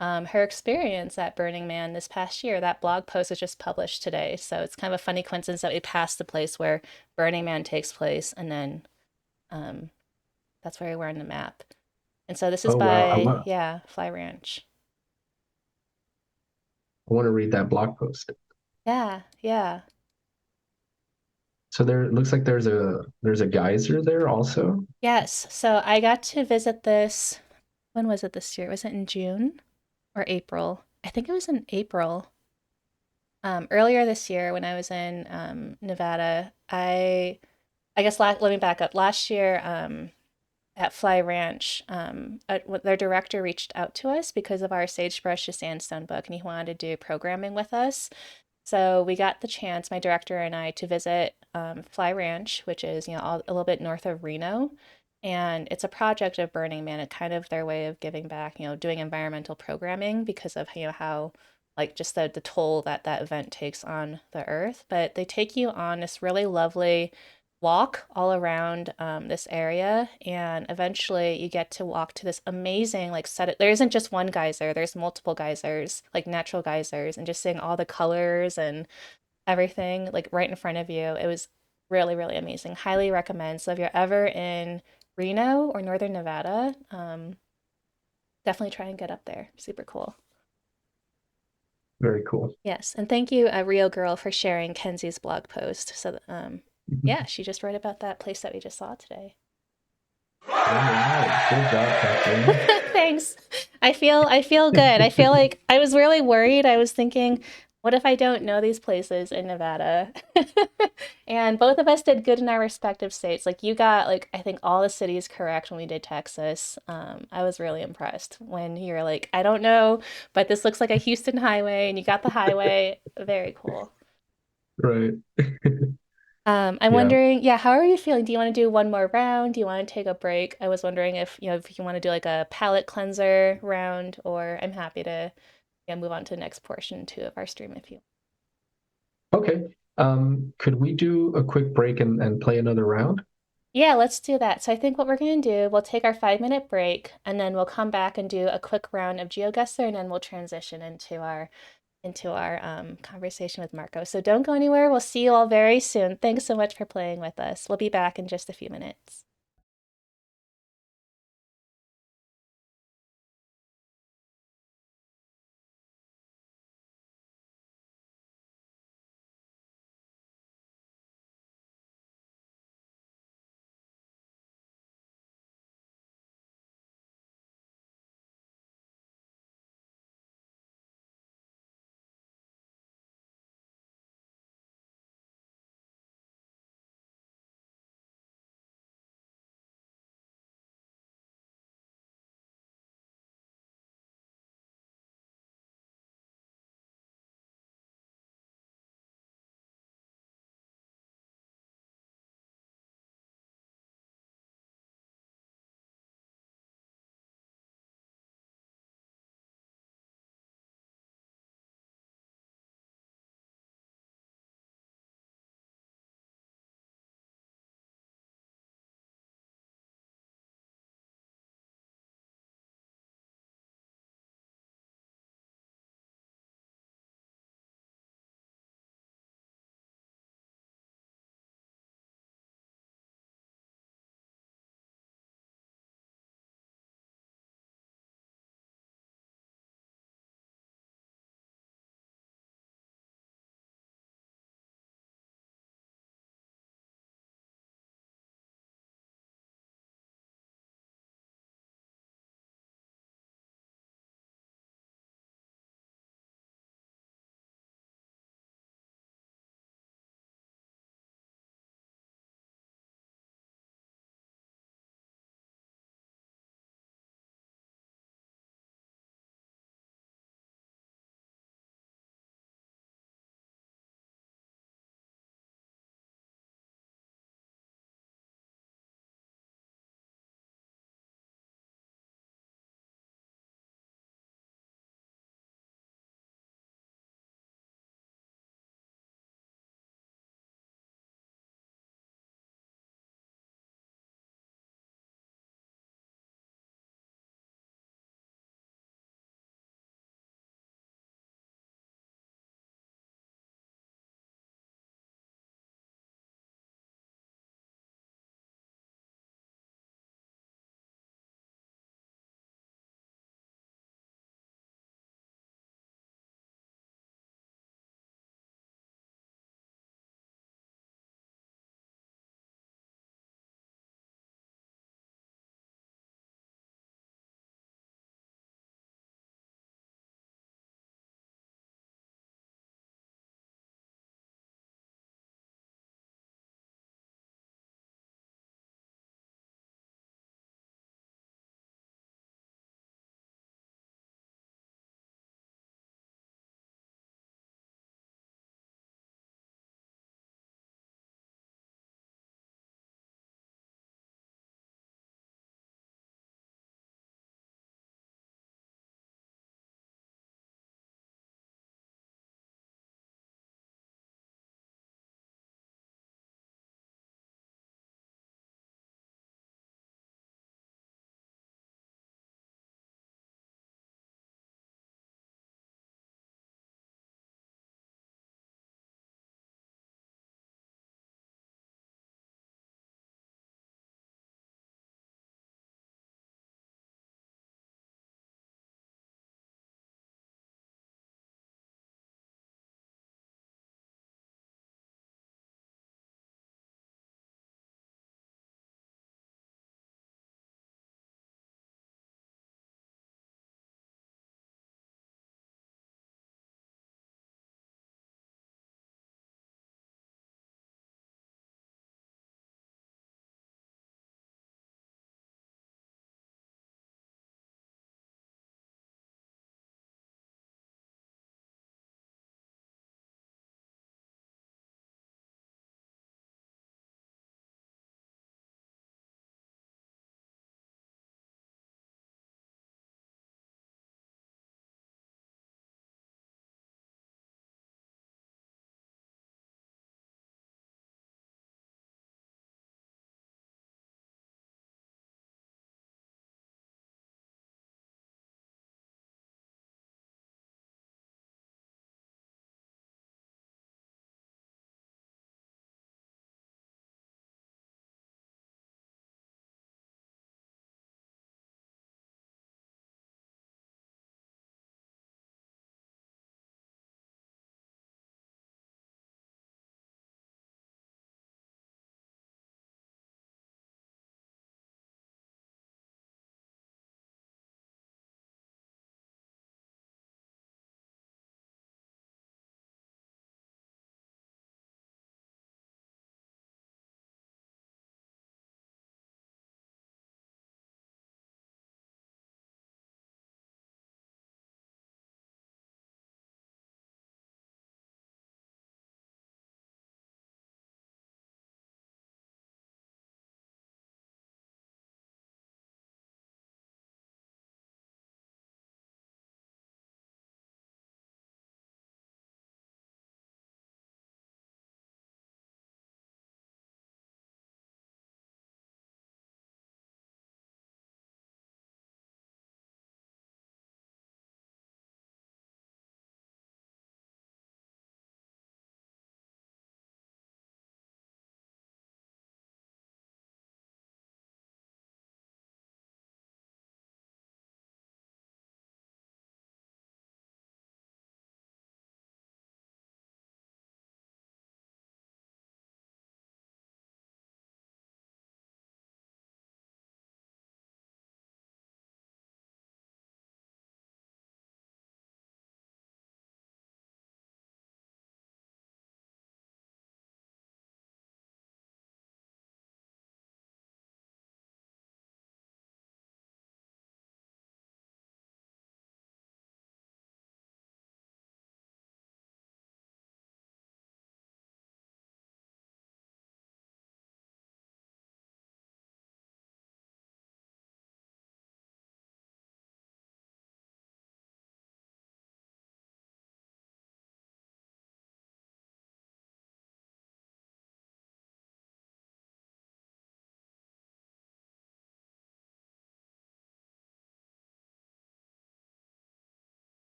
her experience at Burning Man this past year. That blog post was just published today. So it's kind of a funny coincidence that we passed the place where Burning Man takes place, and then um, that's where we were on the map. And so this is Oh wow. I by, want yeah, Fly Ranch. I want to read that blog post. Yeah, yeah. So there it looks like there's a geyser there also. Yes. So I got to visit this. When was it this year? Was it in June or April? I think it was in April. Earlier this year when I was in Nevada, I I guess let me back up. Last year, at Fly Ranch, their director reached out to us because of our Sagebrush to Sandstone book, and he wanted to do programming with us. So we got the chance, my director and I, to visit Fly Ranch, which is a little bit north of Reno, and it's a project of Burning Man. It's kind of their way of giving back, doing environmental programming because of how like just the toll that that event takes on the earth. But they take you on this really lovely walk all around this area, and eventually you get to walk to this amazing like set. There isn't just one geyser, there's multiple geysers, like natural geysers, and just seeing all the colors and everything like right in front of you. It was really, really amazing. Highly recommend. So if you're ever in Reno or Northern Nevada, definitely try and get up there. Super cool. Very cool. Yes, and thank you, Rio Girl, for sharing Kenzie's blog post. So, yeah, she just wrote about that place that we just saw today. All right. Good job, Kathleen. Thanks. I feel good. I feel like I was really worried. I was thinking, what if I don't know these places in Nevada? And both of us did good in our respective states. Like you got like I think all the cities correct when we did Texas. I was really impressed when you were like, I don't know, but this looks like a Houston highway, and you got the highway. Very cool. Right. I'm Yeah. wondering, yeah, how are you feeling? Do you want to do one more round? Do you want to take a break? I was wondering if you want to do like a palate cleanser round, or I'm happy to move on to the next portion too of our stream if you. Okay. Could we do a quick break and play another round? Yeah, let's do that. So I think what we're going to do, we'll take our 5 minute break, and then we'll come back and do a quick round of GeoGuessr, and then we'll transition into our conversation with Marco. So don't go anywhere. We'll see you all very soon. Thanks so much for playing with us. We'll be back in just a few minutes.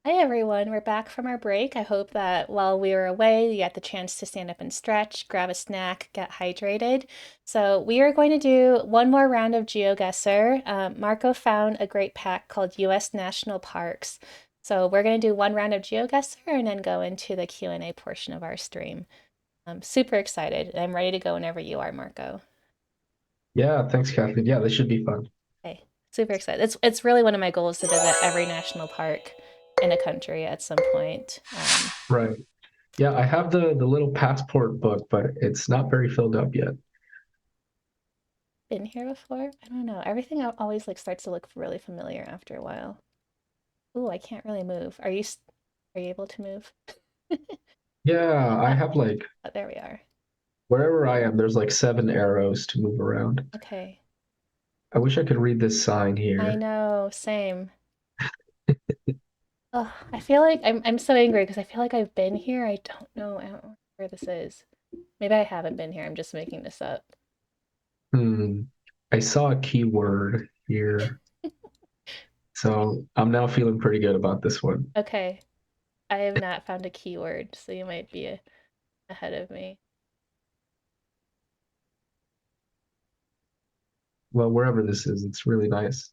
Hi everyone, we're back from our break. I hope that while we were away, you got the chance to stand up and stretch, grab a snack, get hydrated. So, we are going to do one more round of GeoGuessr. Marco found a great pack called US National Parks. So, we're going to do one round of GeoGuessr and then go into the Q&A portion of our stream. I'm super excited. I'm ready to go whenever you are, Marco. Yeah, thanks, Kathleen. Yeah, this should be fun. Okay, super excited. It's really one of my goals to visit every national park in a country at some point. Right. Yeah, I have the little passport book, but it's not very filled up yet. Been here before? I don't know. Everything always like starts to look really familiar after a while. Ooh, I can't really move. Are you able to move? Yeah, I Uh, have like oh, there we are. wherever I am, there's like 7 arrows to move around. Okay. I wish I could read this sign I here. know, same. Oh, I feel like I'm so angry because I feel like I've been here. I don't know where this is. Maybe I haven't been here. I'm just making this up. Hmm. I saw a keyword here, so I'm now feeling pretty good about this one. Okay. I have not found a keyword, so you might be ahead of me. Well, wherever this is, it's really nice.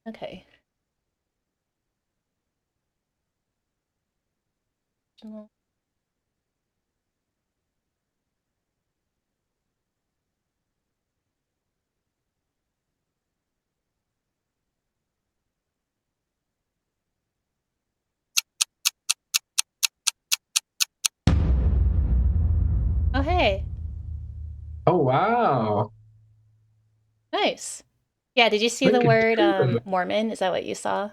Okay. Oh, hey. Oh, wow. Nice. Yeah, did you see the Look at word you. Mormon? Is that what you saw?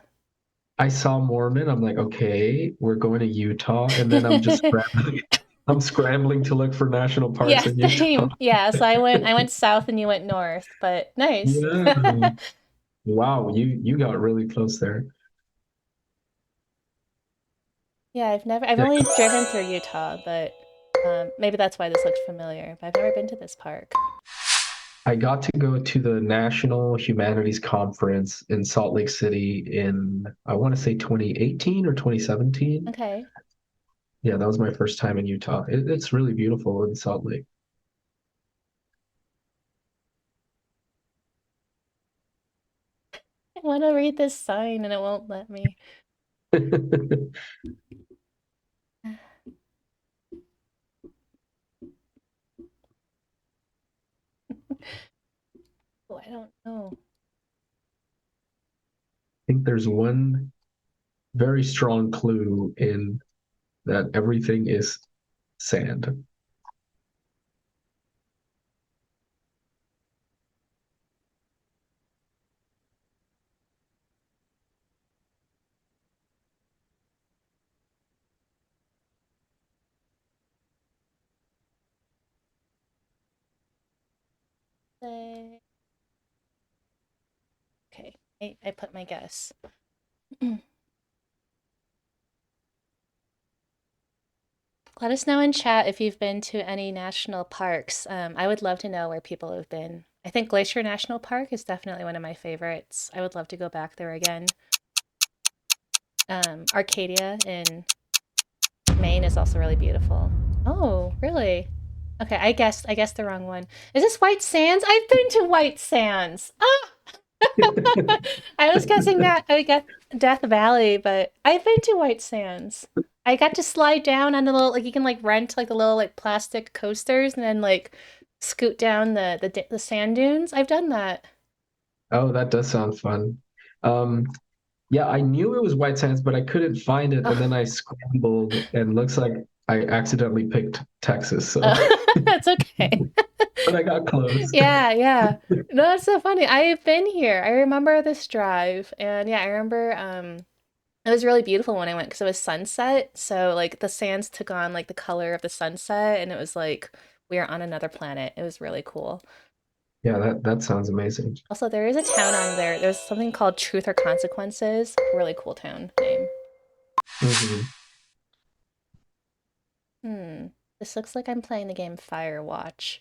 I saw Mormon. I'm like, okay, we're going to Utah, and then I'm just scrambling. I'm scrambling to look for national parks Yeah, in Utah. same. Yeah, so I went south and you went north, but nice. Yeah. Wow, you got really close there. Yeah, I've Yeah, only driven through Utah, but maybe that's why this looked familiar, but I've never been to this park. I got to go to the National Humanities Conference in Salt Lake City in, I want to say 2018 or 2017. Okay. Yeah, that was my first time in Utah. It's really beautiful in Salt Lake. I want to read this sign and it won't let me. Oh, I don't know. think there's one very strong clue in that everything is sand. Say- Okay, I put my guess. Let us know in chat if you've been to any national parks. I would love to know where people have been. I think Glacier National Park is definitely one of my favorites. I would love to go back there again. Arcadia in Maine is also really beautiful. Oh, really? Okay, I guessed the wrong one. Is this White Sands? I've been to White Sands. Ah! I was guessing that I got Death Valley, but I've been to White Sands. I got to slide down on the little like you can like rent like the little like plastic coasters and then like scoot down the sand dunes. I've done that. Oh, that does sound fun. Um, yeah, I knew it was White Sands, but I couldn't find it, and Oh, then I scrambled, and looks like I accidentally picked Texas. So, that's okay. but I got close. Yeah, yeah. No, that's so funny. I've been here. I remember this drive, and yeah, I remember it was really beautiful when I went because it was sunset. So like the sands took on like the color of the sunset, and it was like we were on another planet. It was really cool. Yeah, that sounds amazing. Also, there is a town on there. There's something called Truth or Consequences. Really cool town name. Hmm. Hmm. This looks like I'm playing the game Firewatch.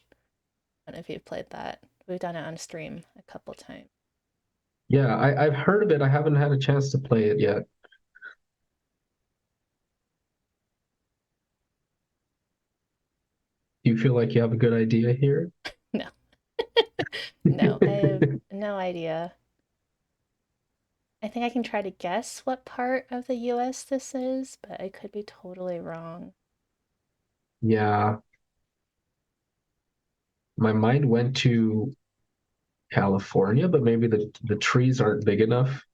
I don't know if you've played that. We've done it on stream a couple times. Yeah, I've heard of it. I haven't had a chance to play it yet. Do you feel like you have a good idea here? No, no, I have no idea. I think I can try to guess what part of the US this is, but I could be totally wrong. Yeah, my mind went to California, but maybe the trees aren't big enough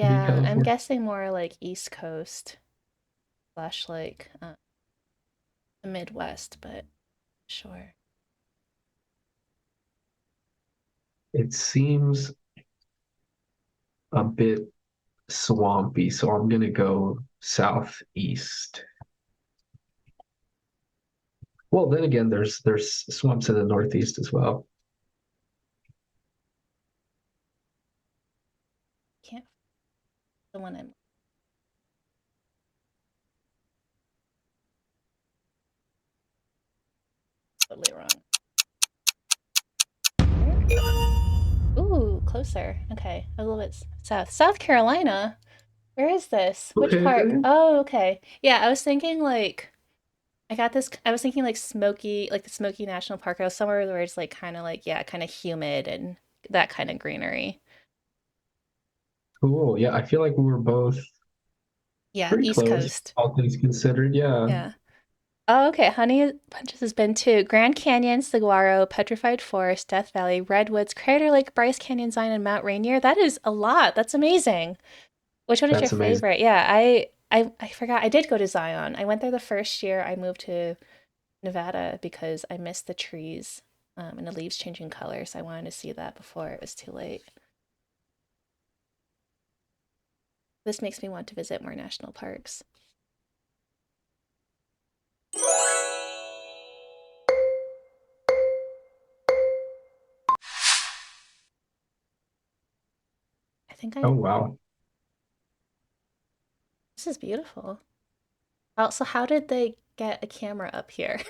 to be Yeah, I'm California. guessing more like East Coast slash like the Midwest, but sure. It seems a bit swampy, so I'm gonna go southeast. Well, then again, there's swamps in the northeast as well. Can't the one I'm totally wrong. Where? Ooh, closer. Okay, a little bit south. South Carolina. Where is this? Which Okay. park? Oh, okay. Yeah, I was thinking like I got this. I was thinking like Smoky, like the Smoky National Park. I was somewhere where it's like kind of like yeah, kind of humid and that kind of greenery. Cool. Yeah, I feel like we were both Yeah, pretty East close, Coast. all things considered. Yeah, Yeah. Oh, okay. Honey Bunches has been to Grand Canyon, Saguaro, Petrified Forest, Death Valley, Redwoods, Crater Lake, Bryce Canyon, Zion, and Mount Rainier. That is a lot. That's amazing. Which one is your that's amazing. favorite? Yeah, I forgot. I did go to Zion. I went there the first year I moved to Nevada because I missed the trees and the leaves changing color. So I wanted to see that before it was too late. This makes me want to visit more national parks. I think Oh I. wow. This is beautiful. Also, how did they get a camera up here?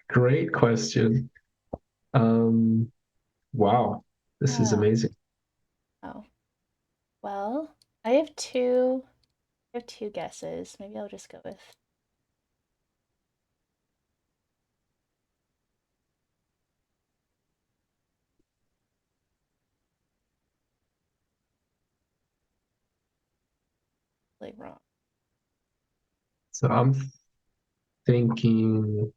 Great question. Um, wow, this is Oh, amazing. oh. Well, I have two. I have two guesses. Maybe I'll just go with like wrong. So I'm thinking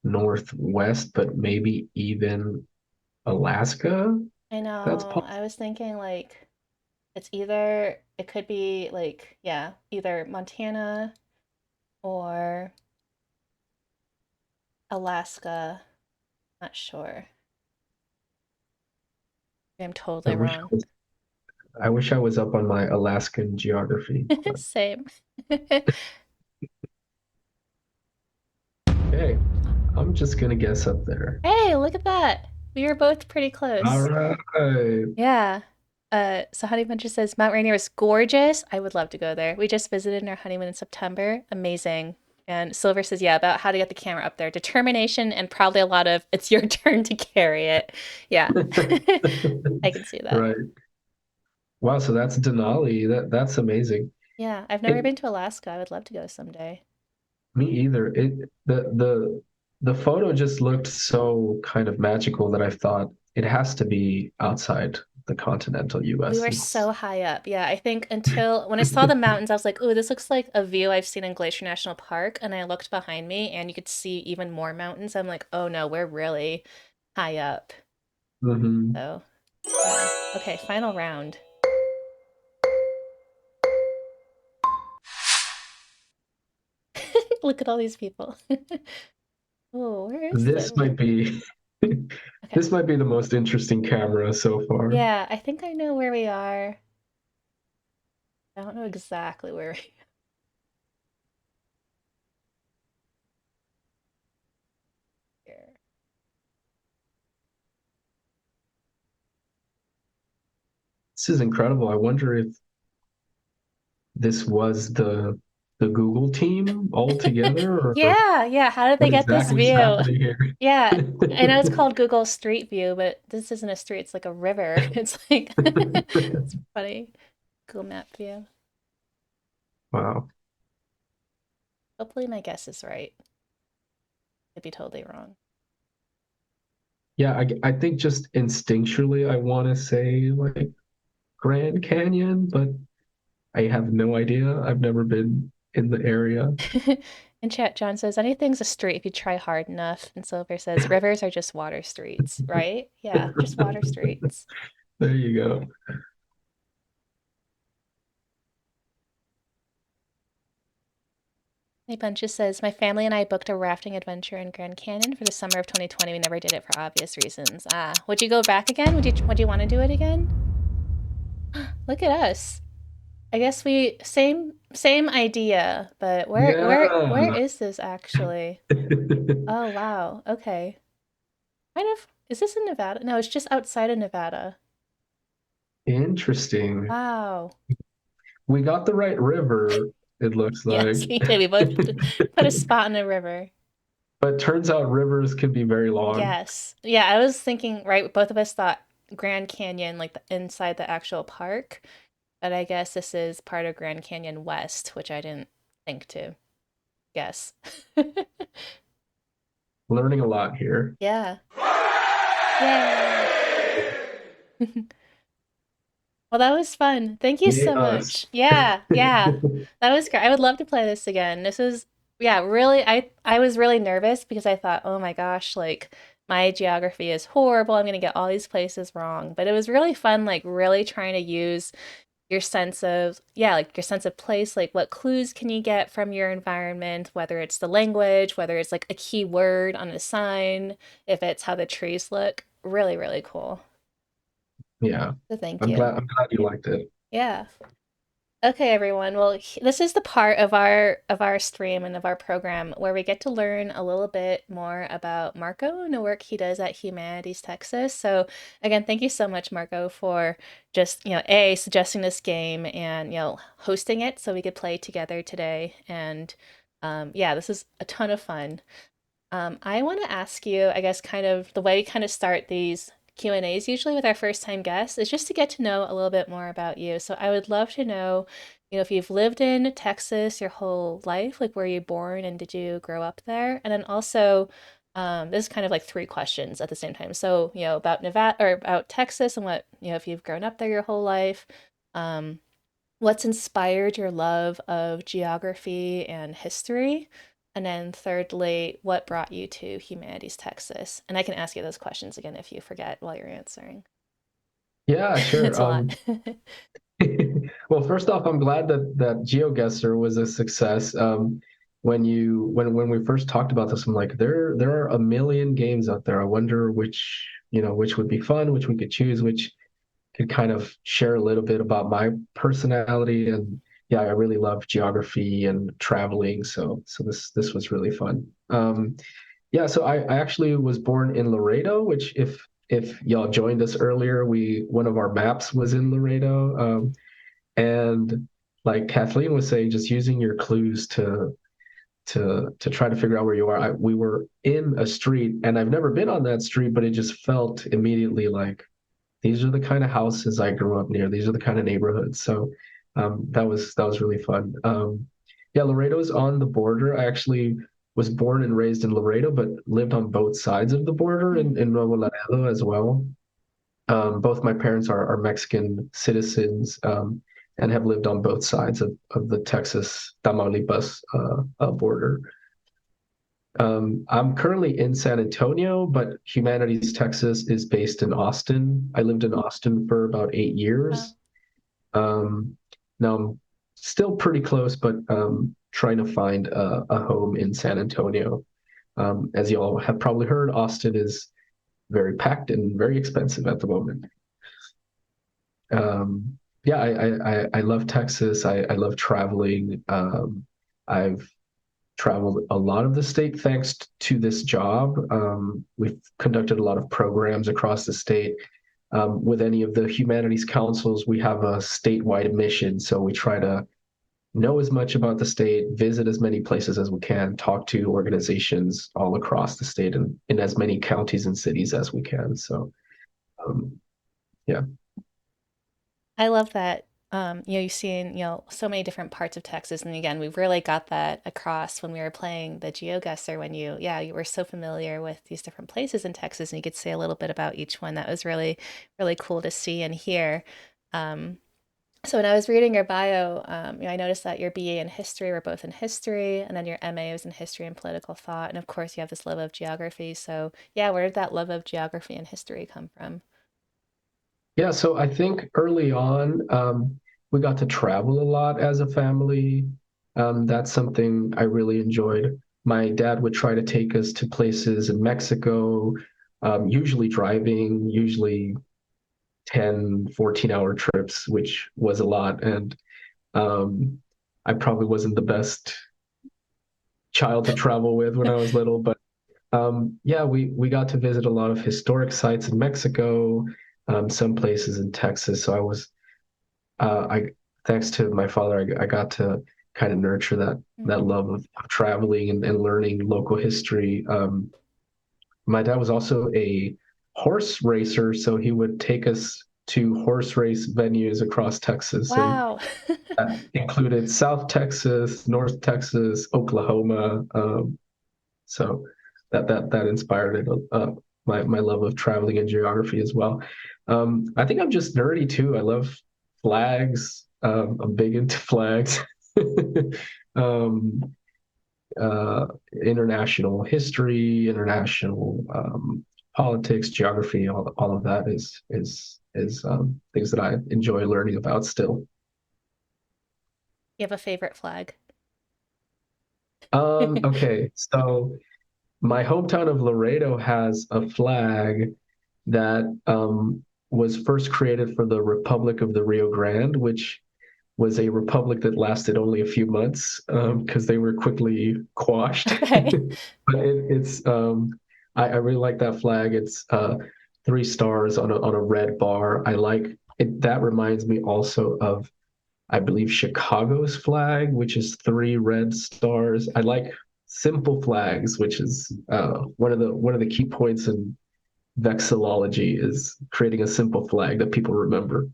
northwest, but maybe even Alaska. I That's know. possible. I was thinking like it's either it could be like yeah, either Montana or Alaska. Not sure. I'm I totally wish wrong. I wish I was up on my Alaskan geography. But Same. hey, I'm just gonna guess up there. Hey, look at that. We were both pretty All close. right. Yeah. So Honey Buncher says Mount Rainier is gorgeous. I would love to go there. We just visited in our honeymoon in September. Amazing. And Silver says, yeah, about how to get the camera up there. Determination and probably a lot of it's your turn to carry it. Yeah. I can see that. Right. Wow, so that's Denali. That's amazing. Yeah, I've never It been to Alaska. I would love to go someday. Me either. The photo just looked so kind of magical that I thought it has to be outside the continental We US. were so high up. Yeah, I think until when I saw the mountains, I was like, "Ooh, this looks like a view I've seen in Glacier National Park." And I looked behind me, and you could see even more mountains. I'm like, "Oh no, we're really high up." Mhm. So, yeah. Okay, final round. Look at all these people. Oh, where is This this? might be Okay. this might be the most interesting camera so far. Yeah, I think I know where we are. I don't know exactly where we are. This is incredible. I wonder if this was the the Google team all together, or Yeah, yeah. How did they what get this exactly is view? happening here? Yeah, I know it's called Google Street View, but this isn't a street, it's like a river. It's like it's funny. Google Map view. Wow. Hopefully my guess is right. I'd be totally wrong. Yeah, I think just instinctually I want to say like Grand Canyon, but I have no idea. I've never been in the area. In chat, John says anything's a street if you try hard enough. And Silver says rivers are just water streets, right? Yeah, just water streets. There you go. Hey Bunches says my family and I booked a rafting adventure in Grand Canyon for the summer of 2020. We never did it for obvious reasons. Ah, would you go back again? Would you want to do it again? Look at us. I guess we same idea, but where Yeah. is this actually? Oh wow. Okay. Kind of. Is this in Nevada? No, it's just outside of Nevada. Interesting. Wow. We got the right river, it looks Yes, like. we did. We both put a spot in a river. But turns out rivers can be very long. Yes. Yeah, I was thinking, right, both of us thought Grand Canyon, like inside the actual park, but I guess this is part of Grand Canyon West, which I didn't think to guess. Learning a lot here. Yeah. Yay. Well, that was fun. Thank you Yay, so us. much. Yeah, yeah. That was great. I would love to play this again. This was, yeah, really, I was really nervous because I thought, oh my gosh, like my geography is horrible. I'm gonna get all these places wrong. But it was really fun, like really trying to use your sense of, yeah, like your sense of place, like what clues can you get from your environment, whether it's the language, whether it's like a key word on a sign, if it's how the trees look. Really, really cool. Yeah. So thank you. I'm glad you liked it. Yeah. Okay, everyone. Well, this is the part of our stream and of our program where we get to learn a little bit more about Marco and the work he does at Humanities Texas. So, again, thank you so much, Marco, for just, A, suggesting this game and, hosting it so we could play together today. And yeah, this is a ton of fun. I want to ask you, I guess, kind of the way we kind of start these Q&As usually with our first time guests is just to get to know a little bit more about you. So I would love to know, if you've lived in Texas your whole life, like where you born and did you grow up there? And then also, this is kind of like three questions at the same time. So, about Nevada or about Texas and what, if you've grown up there your whole life. Um, what's inspired your love of geography and history? And then thirdly, what brought you to Humanities Texas? And I can ask you those questions again if you forget while you're answering. Yeah, sure. It's a lot. Well, first off, I'm glad that GeoGuessr was a success. When we first talked about this, I'm like, there are a million games out there. I wonder which would be fun, which we could choose, which could kind of share a little bit about my personality. And yeah, I really love geography and traveling, so this was really fun. Yeah, so I actually was born in Laredo, which if y'all joined us earlier, we one of our maps was in Laredo. And like Kathleen was saying, just using your clues to try to figure out where you are. We were in a street, and I've never been on that street, but it just felt immediately like these are the kind of houses I grew up near. These are the kind of neighborhoods. So that was really fun. Yeah, Laredo is on the border. I actually was born and raised in Laredo, but lived on both sides of the border Mm. in Nuevo Laredo as well. Both my parents are Mexican citizens, and have lived on both sides of the Texas Tamaulipas border. I'm currently in San Antonio, but Humanities Texas is based in Austin. I lived in Austin for about 8 years. Wow. Um, Now I'm still pretty close, but trying to find a home in San Antonio. As you all have probably heard, Austin is very packed and very expensive at the moment. Yeah, I love Texas. I love traveling. I've traveled a lot of the state thanks to this job. We've conducted a lot of programs across the state. With any of the humanities councils, we have a statewide mission, so we try to know as much about the state, visit as many places as we can, talk to organizations all across the state and in as many counties and cities as we can. So, um, yeah. I love that. You've seen, so many different parts of Texas. And again, we've really got that across when we were playing the GeoGuessr when you were so familiar with these different places in Texas and you could say a little bit about each one. That was really, really cool to see and hear. Um, so when I was reading your bio, I noticed that your BA and history were both in history, and then your MA was in history and political thought. And of course, you have this love of geography. So yeah, where did that love of geography and history come from? Yeah, so I think early on, we got to travel a lot as a family. That's something I really enjoyed. My dad would try to take us to places in Mexico, usually driving, usually 10, 14-hour trips, which was a lot. And um, I probably wasn't the best child to travel with when I was little, but yeah, we got to visit a lot of historic sites in Mexico, some places in Texas. So I thanks to my father, I got to kind of nurture that Mm. love of traveling and learning local history. My dad was also a horse racer, so he would take us to horse race venues across Texas, and Wow. that included South Texas, North Texas, Oklahoma. So that inspired it, my love of traveling and geography as well. I think I'm just nerdy too. I love flags. I'm big into flags. um, International history, international politics, geography, all of that is things that I enjoy learning about still. You have a favorite flag? Okay, so my hometown of Laredo has a flag that was first created for the Republic of the Rio Grande, which was a republic that lasted only a few months because they were quickly quashed. Okay. But I really like that flag. It's 3 stars on a red bar. I like it. That reminds me also of, I believe, Chicago's flag, which is 3 red stars. I like simple flags, which is one of the key points in vexillology is creating a simple flag that people remember.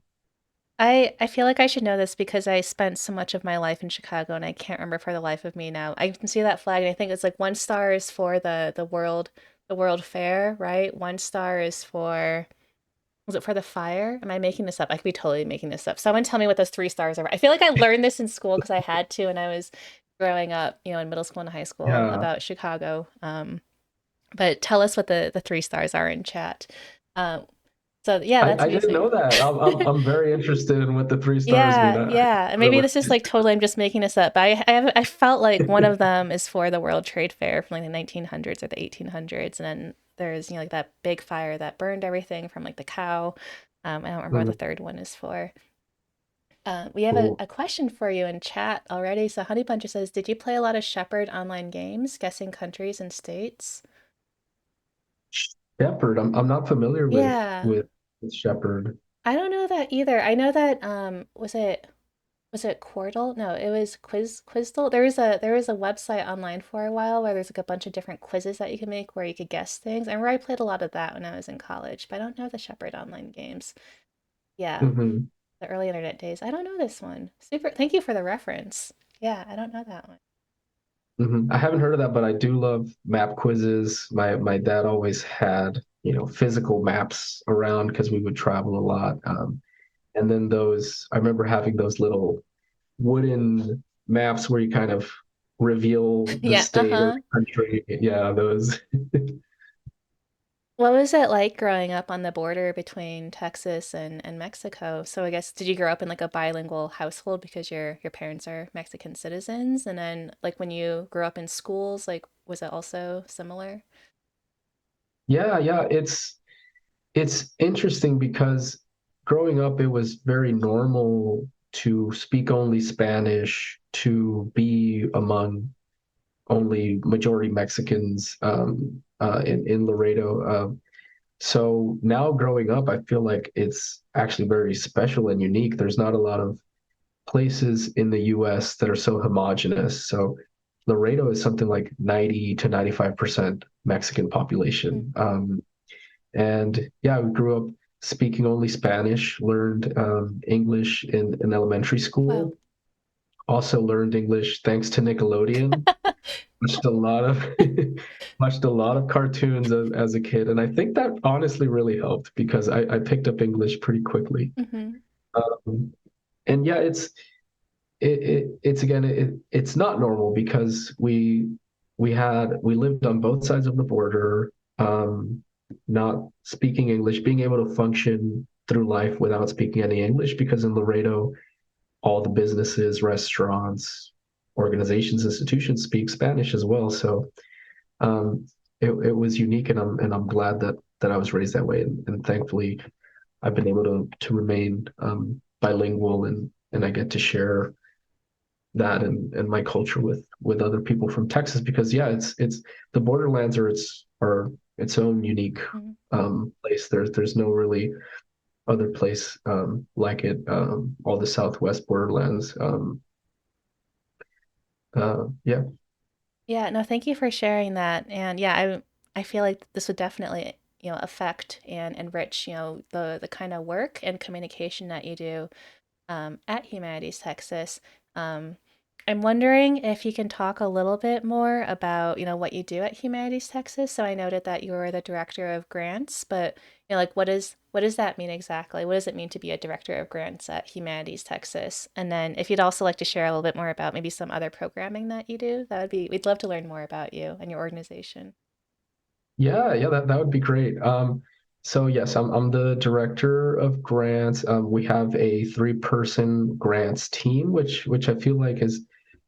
I feel like I should know this because I spent so much of my life in Chicago and I can't remember for the life of me now. I can see that flag and I think it's like 1 star is for the World Fair, right? 1 star is for was it for the fire? Am I making this up? I could be totally making this up. Someone tell me what those 3 stars are. I feel like I learned this in school because I had to when I was growing up, in middle school and high school Yeah, about Chicago. But tell us what the 3 stars are in chat. Um, so yeah, that's I didn't know amazing. that. I'm very interested in what the 3 stars mean. Yeah, yeah. And maybe Really. this is like totally I'm just making this up. But I felt like one of them is for the World Trade Fair from like the 1900s or the 1800s, and then there's like that big fire that burned everything from like the cow. I don't remember what the Mhm. third one is for. We have a, Cool. a question for you in chat already. So Honey Buncher says, "Did you play a lot of Shepherd online games, guessing countries and states?" Shepherd. I'm not familiar with Yeah, with with Shepherd. I don't know that either. I know that was it Quordle? No, it was Quizdle. There was a website online for a while where there's like a bunch of different quizzes that you can make where you could guess things. I remember I played a lot of that when I was in college, but I don't know the Shepherd online games. Yeah, Hmm. the early internet days. I don't know this one. Super. Thank you for the reference. Yeah, I don't know that one. Hmm. I haven't heard of that, but I do love map quizzes. My dad always had, physical maps around because we would travel a lot. And then I remember having those little wooden maps where you kind of reveal the Yeah, state or uh-huh. the country. Yeah, those. What was it like growing up on the border between Texas and Mexico? So I guess did you grow up in like a bilingual household because your parents are Mexican citizens? And then like when you grew up in schools, like was it also similar? Yeah, yeah. It's interesting because growing up, it was very normal to speak only Spanish, to be among only majority Mexicans in Laredo. So now growing up, I feel like it's actually very special and unique. There's not a lot of places in the US that are so homogenous. So Laredo is something like 90 to 95% Mexican Mm. population. And yeah, we grew up speaking only Spanish, learned English in elementary Wow. school, also learned English thanks to Nickelodeon. Watched a lot of watched a lot of cartoons as a kid, and I think that honestly really helped because I picked up English pretty quickly. Hmm. Um, and yeah, it's again it's not normal because we lived on both sides of the border, not speaking English, being able to function through life without speaking any English because in Laredo all the businesses, restaurants, organizations, institutions speak Spanish as well. So um, it was unique, and I'm glad that I was raised that way, and thankfully I've been able to remain bilingual, and I get to share that and my culture with other people from Texas because yeah, it's the borderlands are its own unique Hmm. place. There's no really other place like it. All the Southwest borderlands. Yeah. Yeah, no, thank you for sharing that. And yeah, I feel like this would definitely, affect and enrich, the kind of work and communication that you do at Humanities Texas. Um, I'm wondering if you can talk a little bit more about, what you do at Humanities Texas. So I noted that you were the director of grants, but like what does that mean exactly? What does it mean to be a director of grants at Humanities Texas? And then if you'd also like to share a little bit more about maybe some other programming that you do, we'd love to learn more about you and your organization. Yeah, that would be great. So yes, I'm the director of grants. We have a three-person grants team, which I feel like A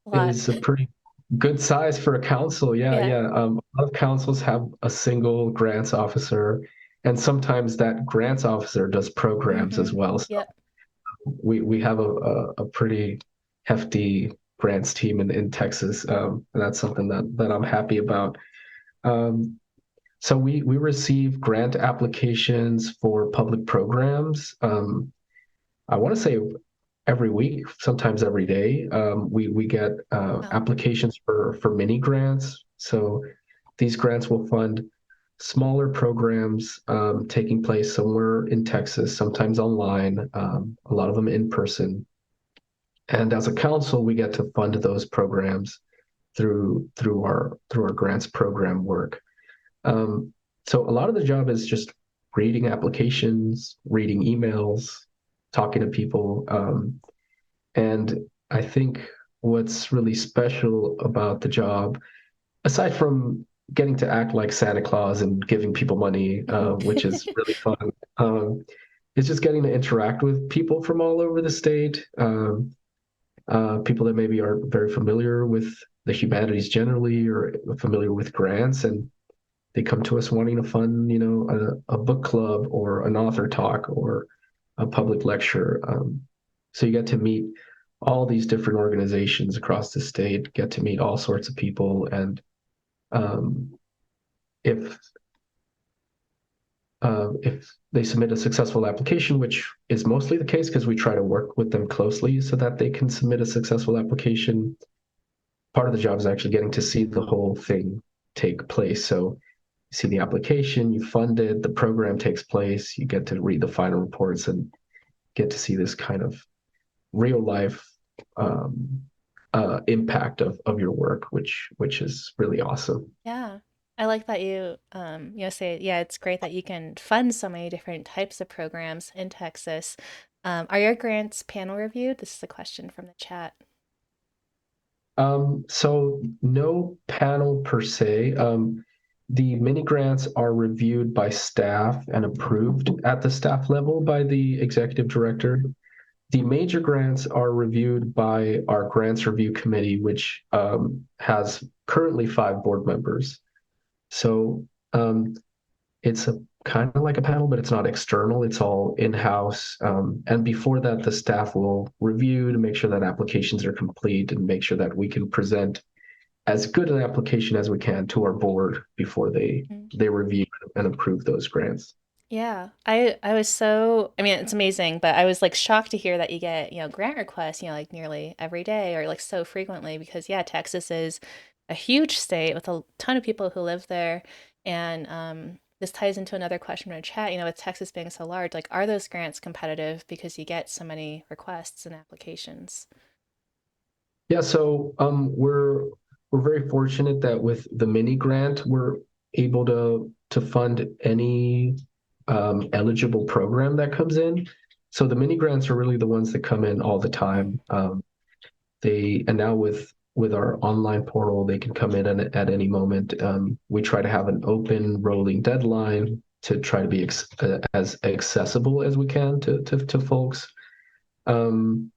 lot. is a pretty good size for a council. Yeah, Yeah. yeah. A lot of councils have a single grants officer, and sometimes that grants officer does programs as Mm-hmm. well. So Yep. we have a pretty hefty grants team in Texas, and that's something that I'm happy about. Um, so we receive grant applications for public programs. I want to say every week, sometimes every day. We get Wow. applications for mini grants. So these grants will fund smaller programs taking place somewhere in Texas, sometimes online, a lot of them in person. And as a council, we get to fund those programs through our grants program work. Um, so a lot of the job is just reading applications, reading emails, talking to people. And I think what's really special about the job, aside from getting to act like Santa Claus and giving people money, which is really fun, is just getting to interact with people from all over the state, people that maybe aren't very familiar with the humanities generally or familiar with grants, and they come to us wanting to fund, a book club or an author talk or a public lecture. So you get to meet all these different organizations across the state, get to meet all sorts of people, and um, if if they submit a successful application, which is mostly the case because we try to work with them closely so that they can submit a successful application. Part of the job is actually getting to see the whole thing take place. So you see the application, you fund it, the program takes place, you get to read the final reports and get to see this kind of real life um, impact of your work, which is really awesome. Yeah. I like that you say, yeah, it's great that you can fund so many different types of programs in Texas. Are your grants panel reviewed? This is a question from the chat. So no panel per se. The mini grants are reviewed by staff and approved at the staff level by the executive director. The major grants are reviewed by our grants review committee, which has currently 5 board members. So it's a kind of like a panel, but it's not external. It's all in-house. And before that, the staff will review to make sure that applications are complete and make sure that we can present as good an application as we can to our board before they Mm. they review and approve those grants. Yeah, I was so, I mean, it's amazing, but I was like shocked to hear that you get, grant requests, like nearly every day or like so frequently because yeah, Texas is a huge state with a ton of people who live there. And this ties into another question in the chat, with Texas being so large, like are those grants competitive because you get so many requests and applications? Yeah, so we're very fortunate that with the mini grant, we're able to fund any eligible program that comes in. So the mini grants are really the ones that come in all the Mm, time. They and now with our online portal, they can come in at any moment. We try to have an open rolling deadline to try to be as accessible as we can to folks. Um,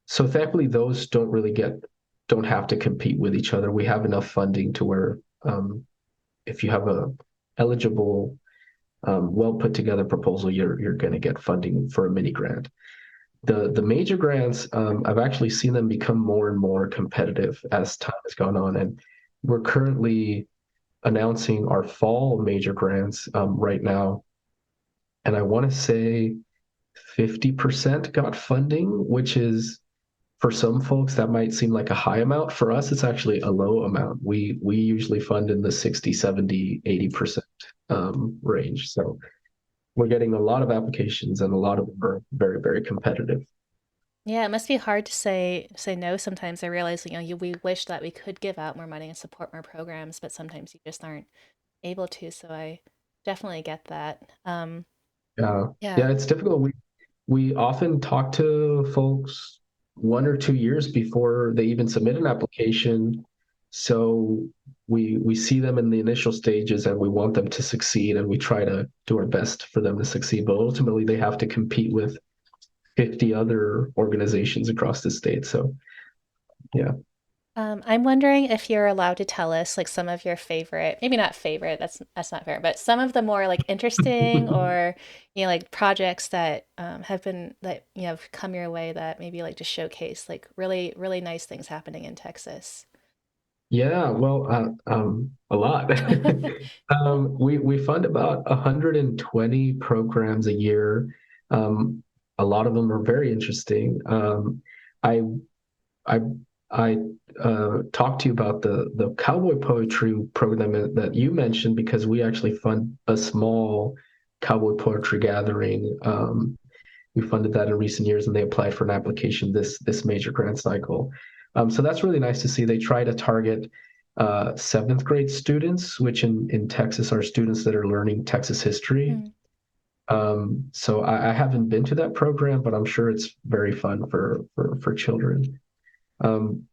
so thankfully, those don't have to compete with each other. We have enough funding to where if you have a eligible, well put together proposal, you're going to get funding for a mini grant. The major grants, I've actually seen them become more and more competitive as time has gone on, and we're currently announcing our fall major grants right now, and I want to say 50% got funding, which is for some folks that might seem like a high amount. For us, it's actually a low amount. We usually fund in the 60, 70, 80% range. So we're getting a lot of applications and a lot of them are very, very competitive. yeah, it must be hard to say no sometimes. I realize, we wish that we could give out more money and support more programs, but sometimes you just aren't able to. So I definitely get that. Yeah. Yeah. Yeah, it's difficult. We often talk to folks 1 or 2 years before they even submit an application. So we see them in the initial stages and we want them to succeed and we try to do our best for them to succeed. But ultimately they have to compete with 50 other organizations across the state. So yeah. I'm wondering if you're allowed to tell us like some of your favorite, maybe not favorite, that's not fair, but some of the more like interesting or like projects that have been that have come your way that maybe like to showcase like really really nice things happening in Texas. Yeah, well, a lot. We fund about 120 programs a year. Um, a lot of them are very interesting. I I I talked to you about the cowboy poetry program that you mentioned because we actually fund a small cowboy poetry gathering. We funded that in recent years, and they applied for an application this major grant cycle. So that's really nice to see. They try to target seventh grade students, which in Texas are students that are learning Texas history. Mm, So I haven't been to that program, but I'm sure it's very fun for children. Um,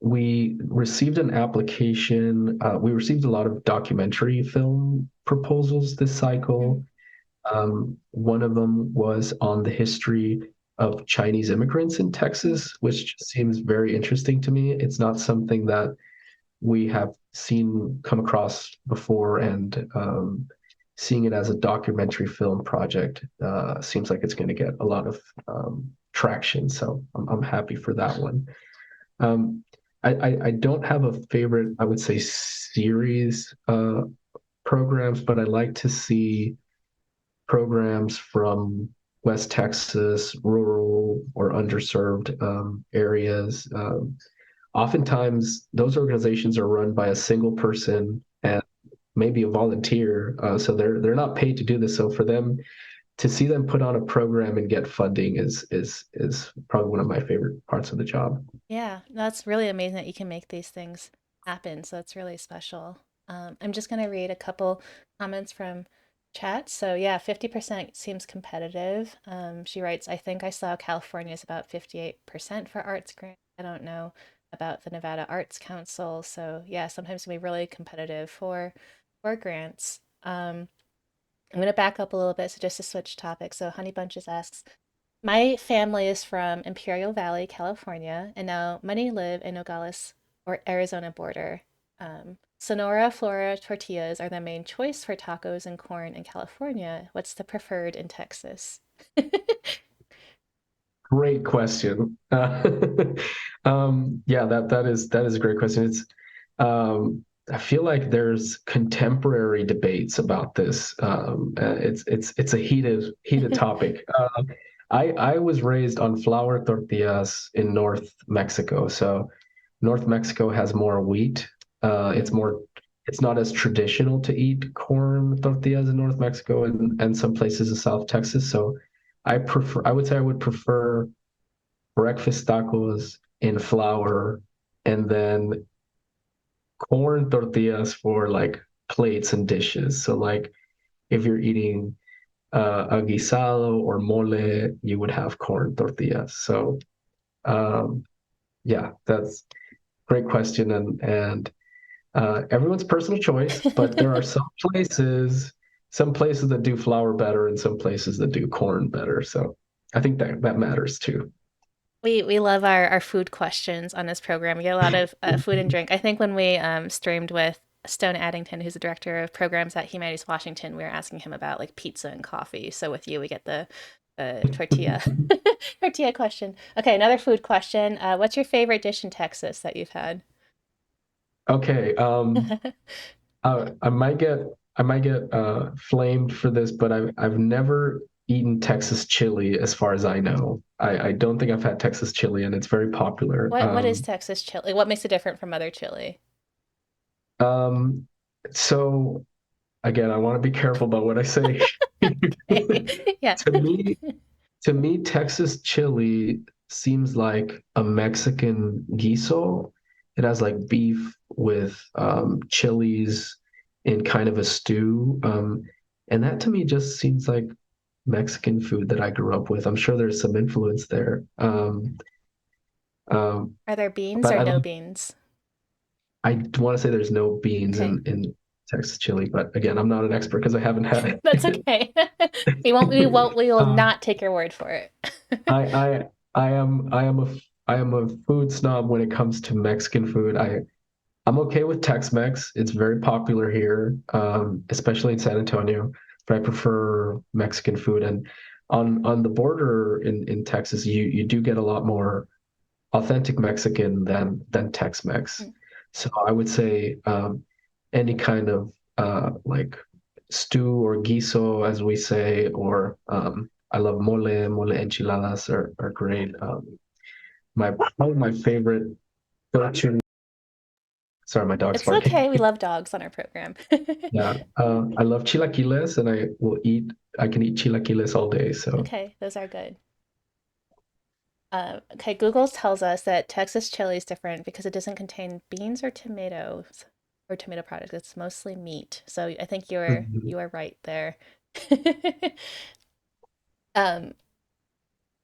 we received an application. We received a lot of documentary film proposals this mm, cycle. One of them was on the history of Chinese immigrants in mm. Texas, which seems very interesting to me. It's not something that we have seen come across before, and seeing it as a documentary film project seems like it's going to get a lot of traction. So I'm happy for that one. Um, I don't have a favorite, I would say, series programs, but I like to see programs from West Texas, rural or underserved areas. Oftentimes, those organizations are run by a single person and maybe a volunteer, so they're not paid to do this. So for them to see them put on a program and get funding is probably one of my favorite parts of the job. Yeah, that's really amazing that you can make these things happen. So it's really special. I'm just going to read a couple comments from chat. So yeah, 50% seems competitive. She writes, I think I saw California is about 58% for arts grant. I don't know about the Nevada Arts Council. So yeah, sometimes it can be really competitive for grants. I'm going to back up a little bit. So just to switch topics. So Honey Bunches asks, my family is from Imperial Valley, California, and now many live in Nogales or Arizona border. Sonora, Flora tortillas are the main choice for tacos and corn in California. What's the preferred in Texas? Great question. Yeah, that is a great question. It's I feel like there's contemporary debates about this. It's a heated topic. I was raised on flour tortillas in North Mexico, so North Mexico has more wheat. It's Mm. more. It's not as traditional to eat corn tortillas in North Mexico and some places in South Texas. So I prefer. I would say I would prefer breakfast tacos in flour, and then corn tortillas for like plates and dishes. So like if you're eating a guisado or mole, you would have corn tortillas. So um, yeah, that's a great question, and everyone's personal choice, but there are some places that do flour better and some places that do corn better. So I think that that matters too. We love our food questions on this program. We get a lot of food and drink. I think when we streamed with Stone Addington, who's the director of programs at Humanities Washington, we were asking him about like pizza and coffee. So with you, we get the tortilla tortilla question. Okay, another food question. What's your favorite dish in Texas that you've had? Okay, I might get flamed for this, but I've never eaten Texas chili as far as I know. I don't think I've had Texas chili, and it's very popular. What is Texas chili? What makes it different from other chili? Um, so again, I want to be careful about what I say. Okay. Yeah. To me, Texas chili seems like a Mexican guiso. It has like beef with chilies in kind of a stew. And that to me just seems like Mexican food that I grew up with. I'm sure there's some influence there. Um, Are there beans but or no beans? I want to say there's no beans Okay. in Texas chili, but again, I'm not an expert because I haven't had That's it. okay. We will um, not take your word for it. I I I am a food snob when it comes to Mexican food. I'm okay with Tex-Mex. It's very popular here, especially in San Antonio. But I prefer Mexican food. And on the border in Texas, you do get a lot more authentic Mexican than Tex-Mex. Mm. So I would say any kind of like stew or guiso, as we say, or I love mole enchiladas are great. My Probably my favorite go-to. Sorry, my dog's It's barking. okay. We love dogs on our program. Yeah, I love chilaquiles, and I will eat. I can eat chilaquiles all day. So Okay, those are good. Okay, Google tells us that Texas chili is different because it doesn't contain beans or tomatoes or tomato products. It's mostly meat. So I think mhm. you are right there. Um,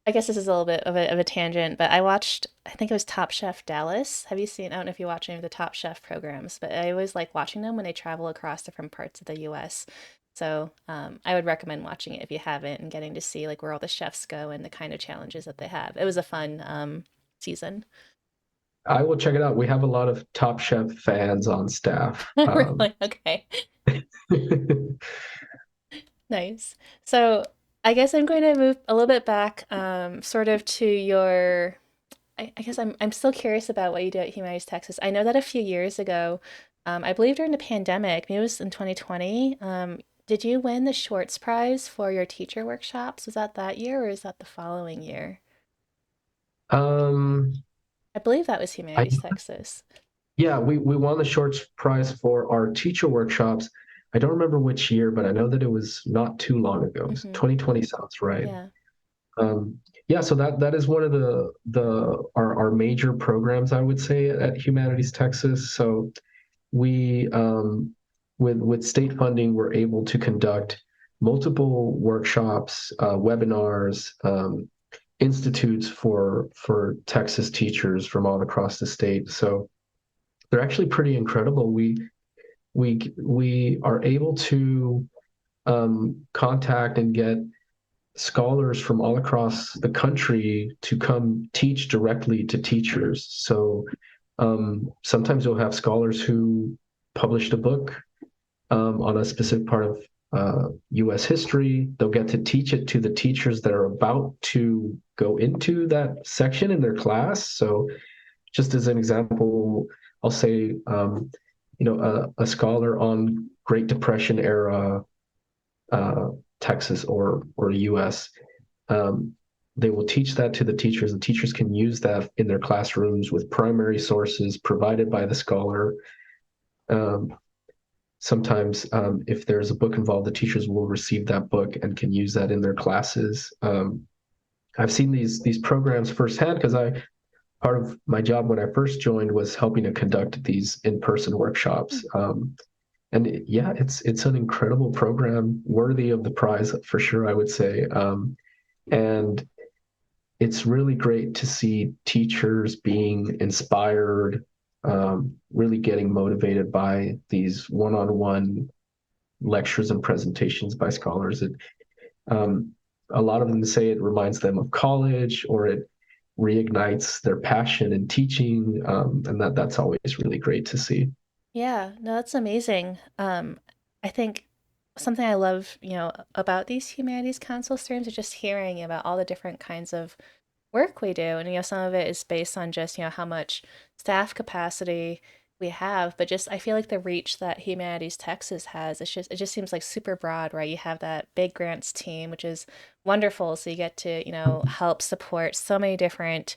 I guess this is a little bit of of a tangent, but I watched, I think it was Top Chef Dallas. Have you seen, I don't know if you watch any of the Top Chef programs, but I always like watching them when they travel across different parts of the US. So I would recommend watching it if you haven't and getting to see like where all the chefs go and the kind of challenges that they have. It was a fun season. I will check it out. We have a lot of Top Chef fans on staff. Really? Okay. Nice. So I guess I'm going to move a little bit back, sort of to your I guess I'm still curious about what you do at Humanities Texas. I know that a few years ago, I believe during the pandemic, maybe it was in 2020, did you win the Shorts Prize for your teacher workshops? Was that year or is that the following year? um, I believe that was I Humanities Texas. Yeah, we won the Shorts Prize for our teacher workshops. I don't remember which year, but I know that it was not too long ago. Hmm. 2020 sounds right. Yeah. Um, yeah, so that is one of the our major programs, I would say, at Humanities Texas. So we with state funding, we're able to conduct multiple workshops, webinars, institutes for Texas teachers from all across the state. So they're actually pretty incredible. We are able to contact and get scholars from all across the country to come teach directly to teachers. So sometimes you'll have scholars who published a book on a specific part of U.S. history. They'll get to teach it to the teachers that are about to go into that section in their class. So just as an example, I'll say a scholar on Great Depression era uh, Texas or U.S. Um, they will teach that to the teachers. The teachers can use that in their classrooms with primary sources provided by the scholar. Um, Sometimes, if there's a book involved, the teachers will receive that book and can use that in their classes. I've seen these programs firsthand because I part of my job when I first joined was helping to conduct these in-person workshops. Yeah, it's an incredible program, worthy of the prize for sure, I would say. And it's really great to see teachers being inspired, really getting motivated by these one-on-one lectures and presentations by scholars. Um, a lot of them say it reminds them of college, or it reignites their passion in teaching, and that's always really great to see. Yeah, no, that's amazing. I think something I love, about these humanities council streams is just hearing about all the different kinds of work we do. And, some of it is based on just, how much staff capacity we have, but just I feel like the reach that Humanities Texas has, it just seems like super broad, right? You have that big grants team, which is wonderful. So you get to, help support so many different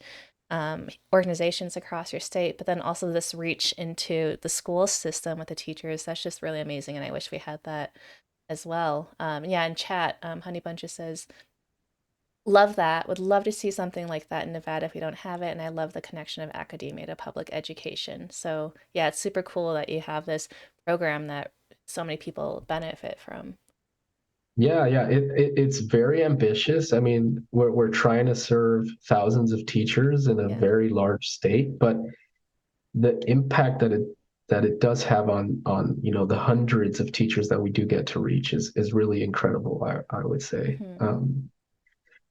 organizations across your state, but then also this reach into the school system with the teachers. That's just really amazing. And I wish we had that as well. Yeah, in chat, Honey Bunches says, love that. Would love to see something like that in Nevada if we don't have it. And I love the connection of academia to public education. So, yeah, it's super cool that you have this program that so many people benefit from. Yeah, it's very ambitious. I mean, we're trying to serve thousands of teachers in a Yeah. very large state, but the impact that it does have on the hundreds of teachers that we do get to reach is really incredible. I would say. Hmm.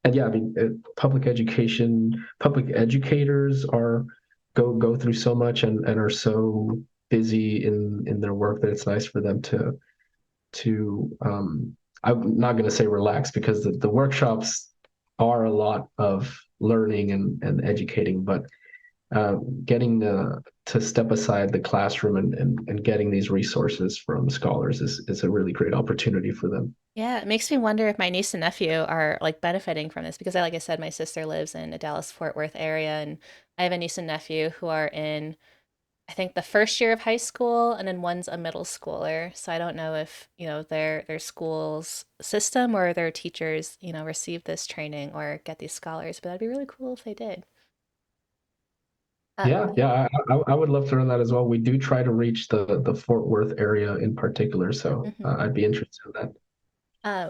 And yeah, I mean, public educators go through so much and are so busy in their work that it's nice for them to I'm not going to say relax because the workshops are a lot of learning and educating, but getting to step aside the classroom and getting these resources from scholars is a really great opportunity for them. Yeah, it makes me wonder if my niece and nephew are like benefiting from this because like I said, my sister lives in the Dallas Fort Worth area and I have a niece and nephew who are in I think the first year of high school and then one's a middle schooler. So I don't know if, their school's system or their teachers, receive this training or get these scholars, but that'd be really cool if they did. Yeah, I would love to learn that as well. We do try to reach the Fort Worth area in particular, so Mhm. I'd be interested in that.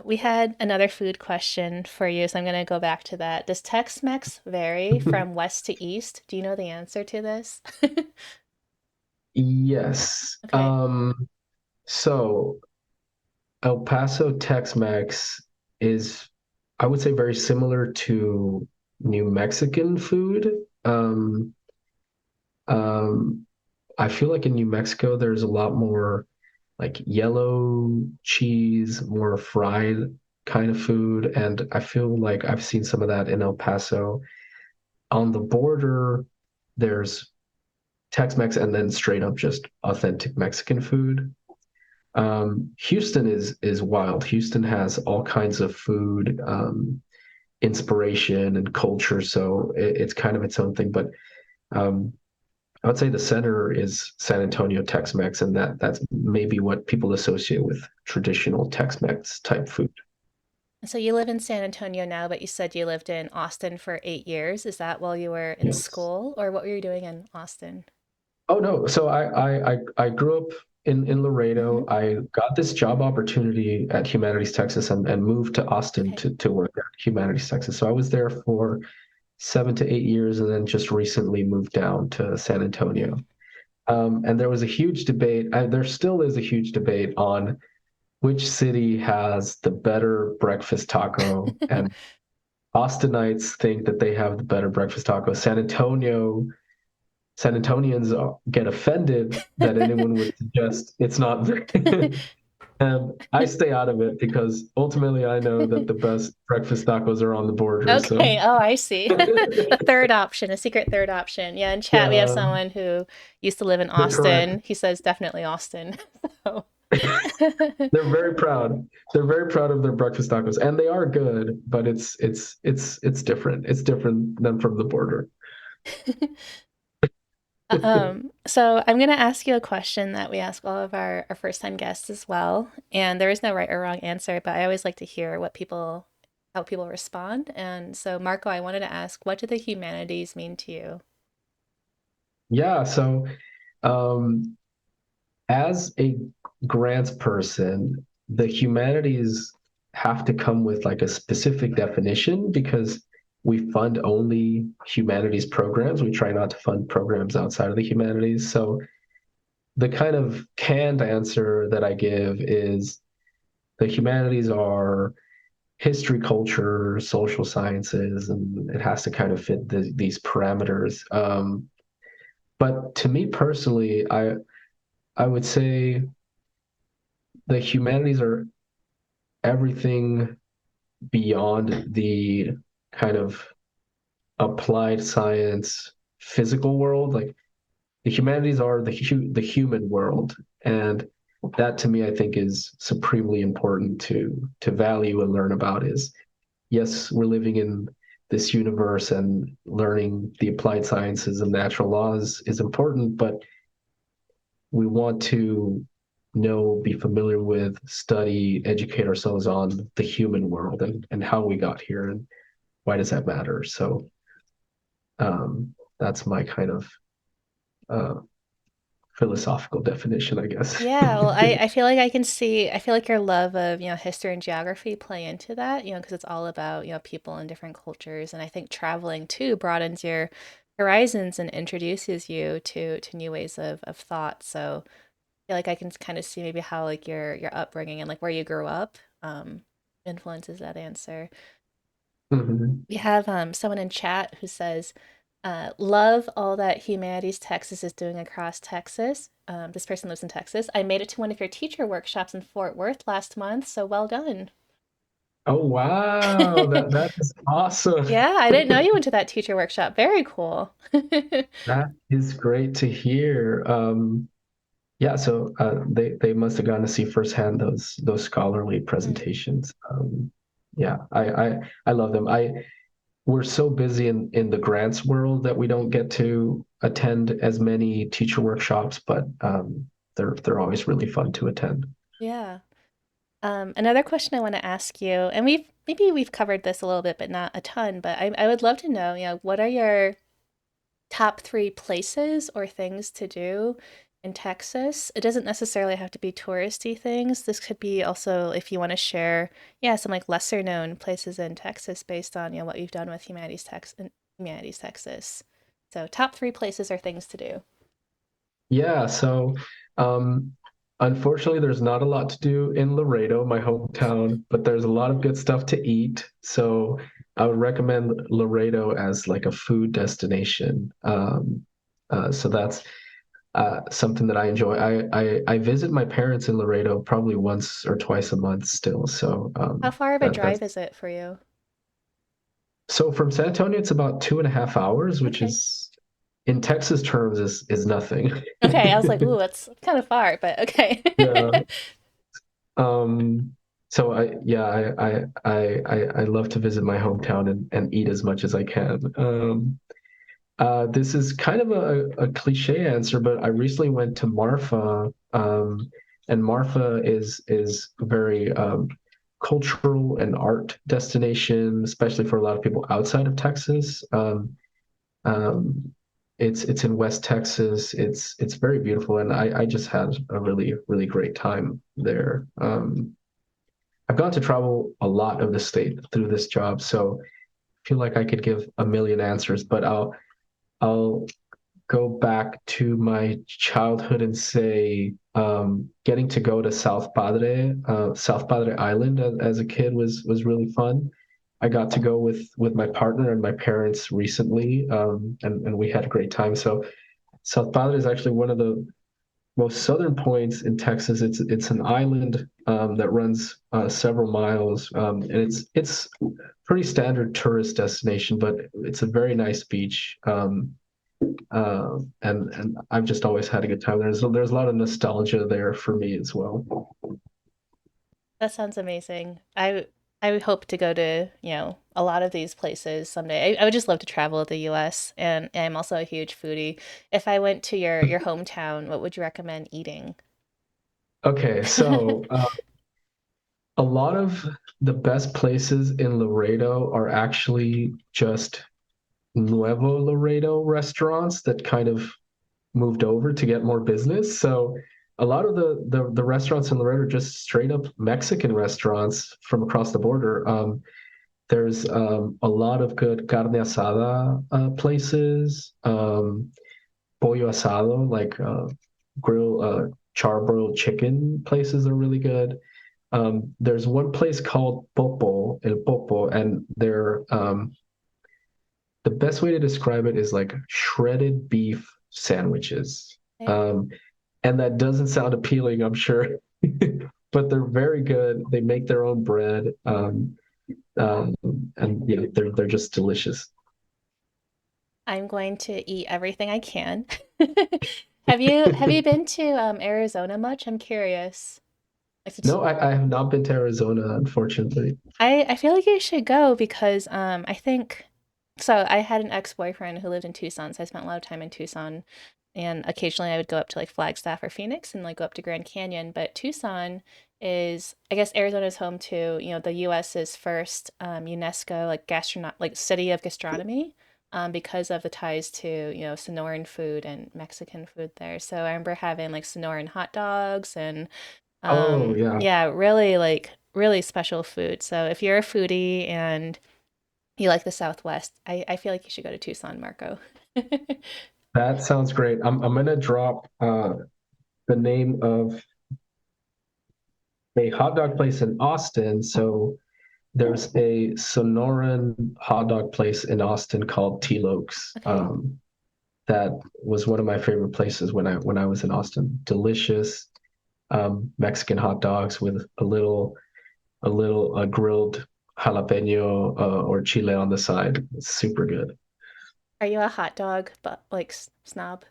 We had another food question for you, so I'm going to go back to that. Does Tex-Mex vary from west to east? Do you know the answer to this? Yes. Okay. So El Paso Tex-Mex is, I would say, very similar to New Mexican food. Um, I feel like in New Mexico, there's a lot more like yellow cheese, more fried kind of food. And I feel like I've seen some of that in El Paso. On the border, there's Tex-Mex and then straight up just authentic Mexican food. Houston is wild. Houston has all kinds of food, inspiration and culture, so it's kind of its own thing. But um, I would say the center is San Antonio Tex-Mex, and that's maybe what people associate with traditional Tex-Mex type food. So you live in San Antonio now, but you said you lived in Austin for 8 years. Is that while you were in Yes. school, or what were you doing in Austin? Oh no. So I grew up in Hmm. Laredo. I got this job opportunity at Humanities Texas and moved to Austin Okay. to work at Humanities Texas. So I was there for 7 to 8 years and then just recently moved down to San Mm. Antonio. And there was a huge debate. There still is a huge debate on which city has the better breakfast taco. And Austinites think that they have the better breakfast taco. San Antonians get offended that anyone would suggest it's not. And I stay out of it because ultimately I know that the best breakfast tacos are on the border. So Okay. Oh, I see. A third option, a secret third option. Yeah, in chat we have yeah, someone who used to live in they're correct. Austin. He says definitely Austin. So They're very proud. They're very proud of their breakfast tacos, and they are good, but it's different. It's different than from the border. so I'm going to ask you a question that we ask all of our first time guests as well. And there is no right or wrong answer, but I always like to hear how people respond. And so, Marco, I wanted to ask, what do the humanities mean to you? Yeah. So um, as a grants person, the humanities have to come with like a specific definition because we fund only humanities programs. We try not to fund programs outside of the humanities. So the kind of canned answer that I give is the humanities are history, culture, social sciences, and it has to kind of fit these parameters. But to me personally, I would say the humanities are everything beyond the kind of applied science physical world. Like the humanities are the human world, and that to me I think is supremely important to value and learn about. Is yes, we're living in this universe and learning the applied sciences and natural laws is important, but we want to know, be familiar with, study, educate ourselves on the human world and how we got here and why does that matter. So that's my kind of uh, philosophical definition, I guess. Yeah, well, I feel like I feel like your love of, history and geography play into that, because it's all about, people in different cultures. And I think traveling too broadens your horizons and introduces you to new ways of thought. So I feel like I can kind of see maybe how like your upbringing and like where you grew up influences that answer. Mhm. We have someone in chat who says, love all that Humanities Texas is doing across Texas. This person lives in Texas. I made it to one of your teacher workshops in Fort Worth last month, so well done. Oh wow, that is awesome. Yeah, I didn't know you went to that teacher workshop. Very cool. That is great to hear. Yeah, so they must have gotten to see firsthand those scholarly Mm, presentations. Yeah, I love them. I We're so busy in the grants world that we don't get to attend as many teacher workshops, but they're always really fun to attend. yeah. Another question I want to ask you, and we've covered this a little bit, but not a ton, but I would love to know, what are your top three places or things to do in Texas? It doesn't necessarily have to be touristy things. This could be also if you want to share, yeah, some like lesser known places in Texas based on, what you've done with Humanities Texas. So top three places or things to do. Yeah, so um, unfortunately, there's not a lot to do in Laredo, my hometown, but there's a lot of good stuff to eat. So I would recommend Laredo as like a food destination. So that's something that I enjoy. I visit my parents in Laredo probably once or twice a month still. So How far of a that's drive is it for you? so from San Antonio, it's about 2.5 hours, which Okay. is in Texas terms is nothing. Okay, I was like, ooh, that's kind of far, but okay. Yeah. Um, so I love to visit my hometown and eat as much as I can. This is kind of a cliche answer, but I recently went to Marfa, and Marfa is a very cultural and art destination, especially for a lot of people outside of Texas. Um, it's in West Texas. It's very beautiful, and I just had a really great time there. I've gone to travel a lot of the state through this job, so I feel like I could give a million answers, but I'll go back to my childhood and say getting to go to South Padre Island as a kid was really fun. I got to go with my partner and my parents recently, and we had a great time. So South Padre is actually one of most southern points in Texas. It's an island that runs several miles, and it's pretty standard tourist destination, but it's a very nice beach. And I've just always had a good time. There's a lot of nostalgia there for me as well. That sounds amazing. I would hope to go to, a lot of these places someday. I would just love to travel the US, and I'm also a huge foodie. If I went to your hometown, what would you recommend eating? Okay, so a lot of the best places in Laredo are actually just Nuevo Laredo restaurants that kind of moved over to get more business. So a lot of the restaurants in Laredo are just straight up Mexican restaurants from across the border. There's a lot of good carne asada places, pollo asado, like charbroiled chicken places are really good. There's one place called El Popo, and the best way to describe it is like shredded beef sandwiches. Okay. Um, and that doesn't sound appealing, I'm sure, but they're very good. They make their own bread, um, and yeah, they're just delicious. I'm going to eat everything I can. Have you been to Arizona much? I'm curious. Like, No, I have not been to Arizona, unfortunately. I feel like you should go because I think so. I had an ex-boyfriend who lived in Tucson, so I spent a lot of time in Tucson, and occasionally I would go up to like Flagstaff or Phoenix and like go up to Grand Canyon. But Tucson is, I guess, Arizona is home to the U.S.'s first UNESCO like city of gastronomy. Because of the ties to Sonoran food and Mexican food there. So I remember having like Sonoran hot dogs and Oh yeah, yeah, really like really special food. So if you're a foodie and you like the Southwest, I feel like you should go to Tucson, Marco. that sounds great. I'm gonna drop the name of a hot dog place in Austin. So there's a Sonoran hot dog place in Austin called T-Lokes. Okay. That was one of my favorite places when I was in Austin. Delicious Mexican hot dogs with a little grilled jalapeno or chile on the side. It's super good. Are you a hot dog but like snob?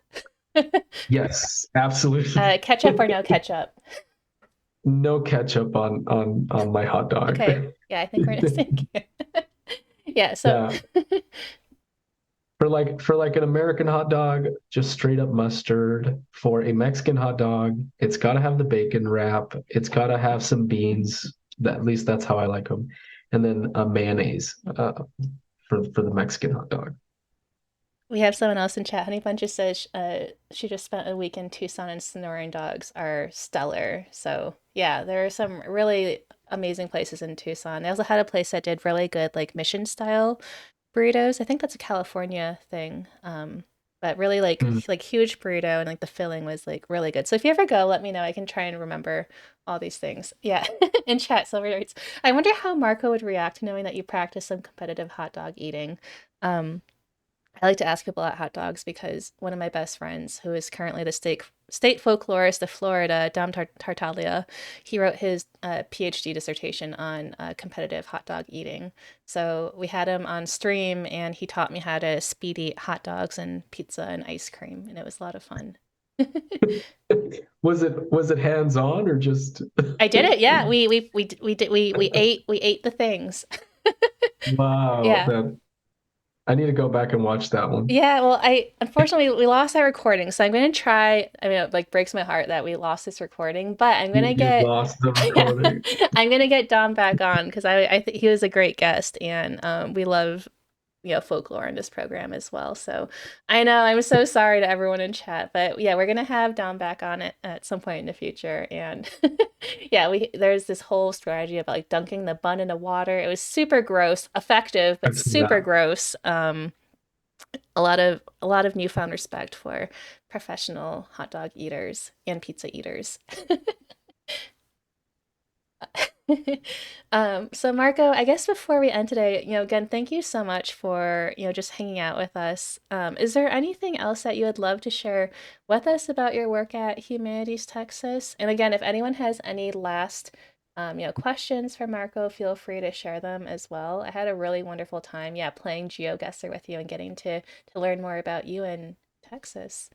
Yes, absolutely. Ketchup or no ketchup? No ketchup on my hot dog. Okay. Yeah, I think we're in the same camp. Yeah, so Yeah, for like an American hot dog, just straight up mustard. For a Mexican hot dog, it's got to have the bacon wrap. It's got to have some beans. At least that's how I like them. And then mayonnaise for the Mexican hot dog. we have someone else in chat. Honey Bunch just says she just spent a week in Tucson and Sonoran dogs are stellar. So yeah, there are some really amazing places in Tucson. They also had a place that did really good like mission style burritos. I think that's a California thing. But really Mm. like huge burrito and like the filling was like really good. So if you ever go, let me know. I can try and remember all these things. Yeah, in chat, Silver Rates. I wonder how Marco would react knowing that you practice some competitive hot dog eating. Um, I like to ask people about hot dogs because one of my best friends, who is currently the state folklorist of Florida, Tartaglia, he wrote his PhD dissertation on competitive hot dog eating. So we had him on stream, and he taught me how to speed eat hot dogs and pizza and ice cream, and it was a lot of fun. Was it hands on or just I did it. Yeah, we ate the things. wow, Yeah. that I need to go back and watch that one. Yeah, well, I unfortunately we lost that recording, so I'm gonna try. I mean, it like breaks my heart that we lost this recording, but I'm gonna You get, lost the yeah, recording. I'm gonna get Dom back on because I think he was a great guest, and we love folklore in this program as well. So I know I'm so sorry to everyone in chat, but yeah, we're gonna have Dom back on it at some point in the future, and yeah, we there's this whole strategy of like dunking the bun into water. It was super gross, effective, but I've seen super that. gross. A lot of newfound respect for professional hot dog eaters and pizza eaters. So Marco, I guess before we end today, again, thank you so much for, just hanging out with us. Is there anything else that you would love to share with us about your work at Humanities Texas? And again, if anyone has any last, questions for Marco, feel free to share them as well. I had a really wonderful time, yeah, playing GeoGuessr with you and getting to learn more about you in Texas.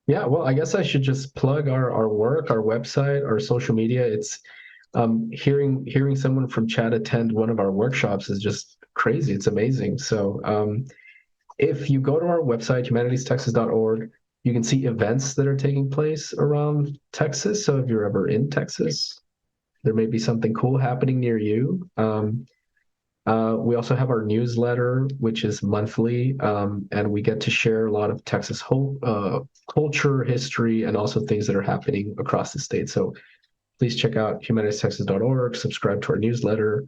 Yeah, well, I guess I should just plug our work, our website, our social media. It's hearing someone from Chad attend one of our workshops is just crazy. It's amazing. So if you go to our website, humanitiestexas.org, you can see events that are taking place around Texas. So if you're ever in Texas, there may be something cool happening near you. We also have our newsletter, which is monthly, and we get to share a lot of Texas culture, history, and also things that are happening across the state. So please check out humanitystexas.org, subscribe to our newsletter,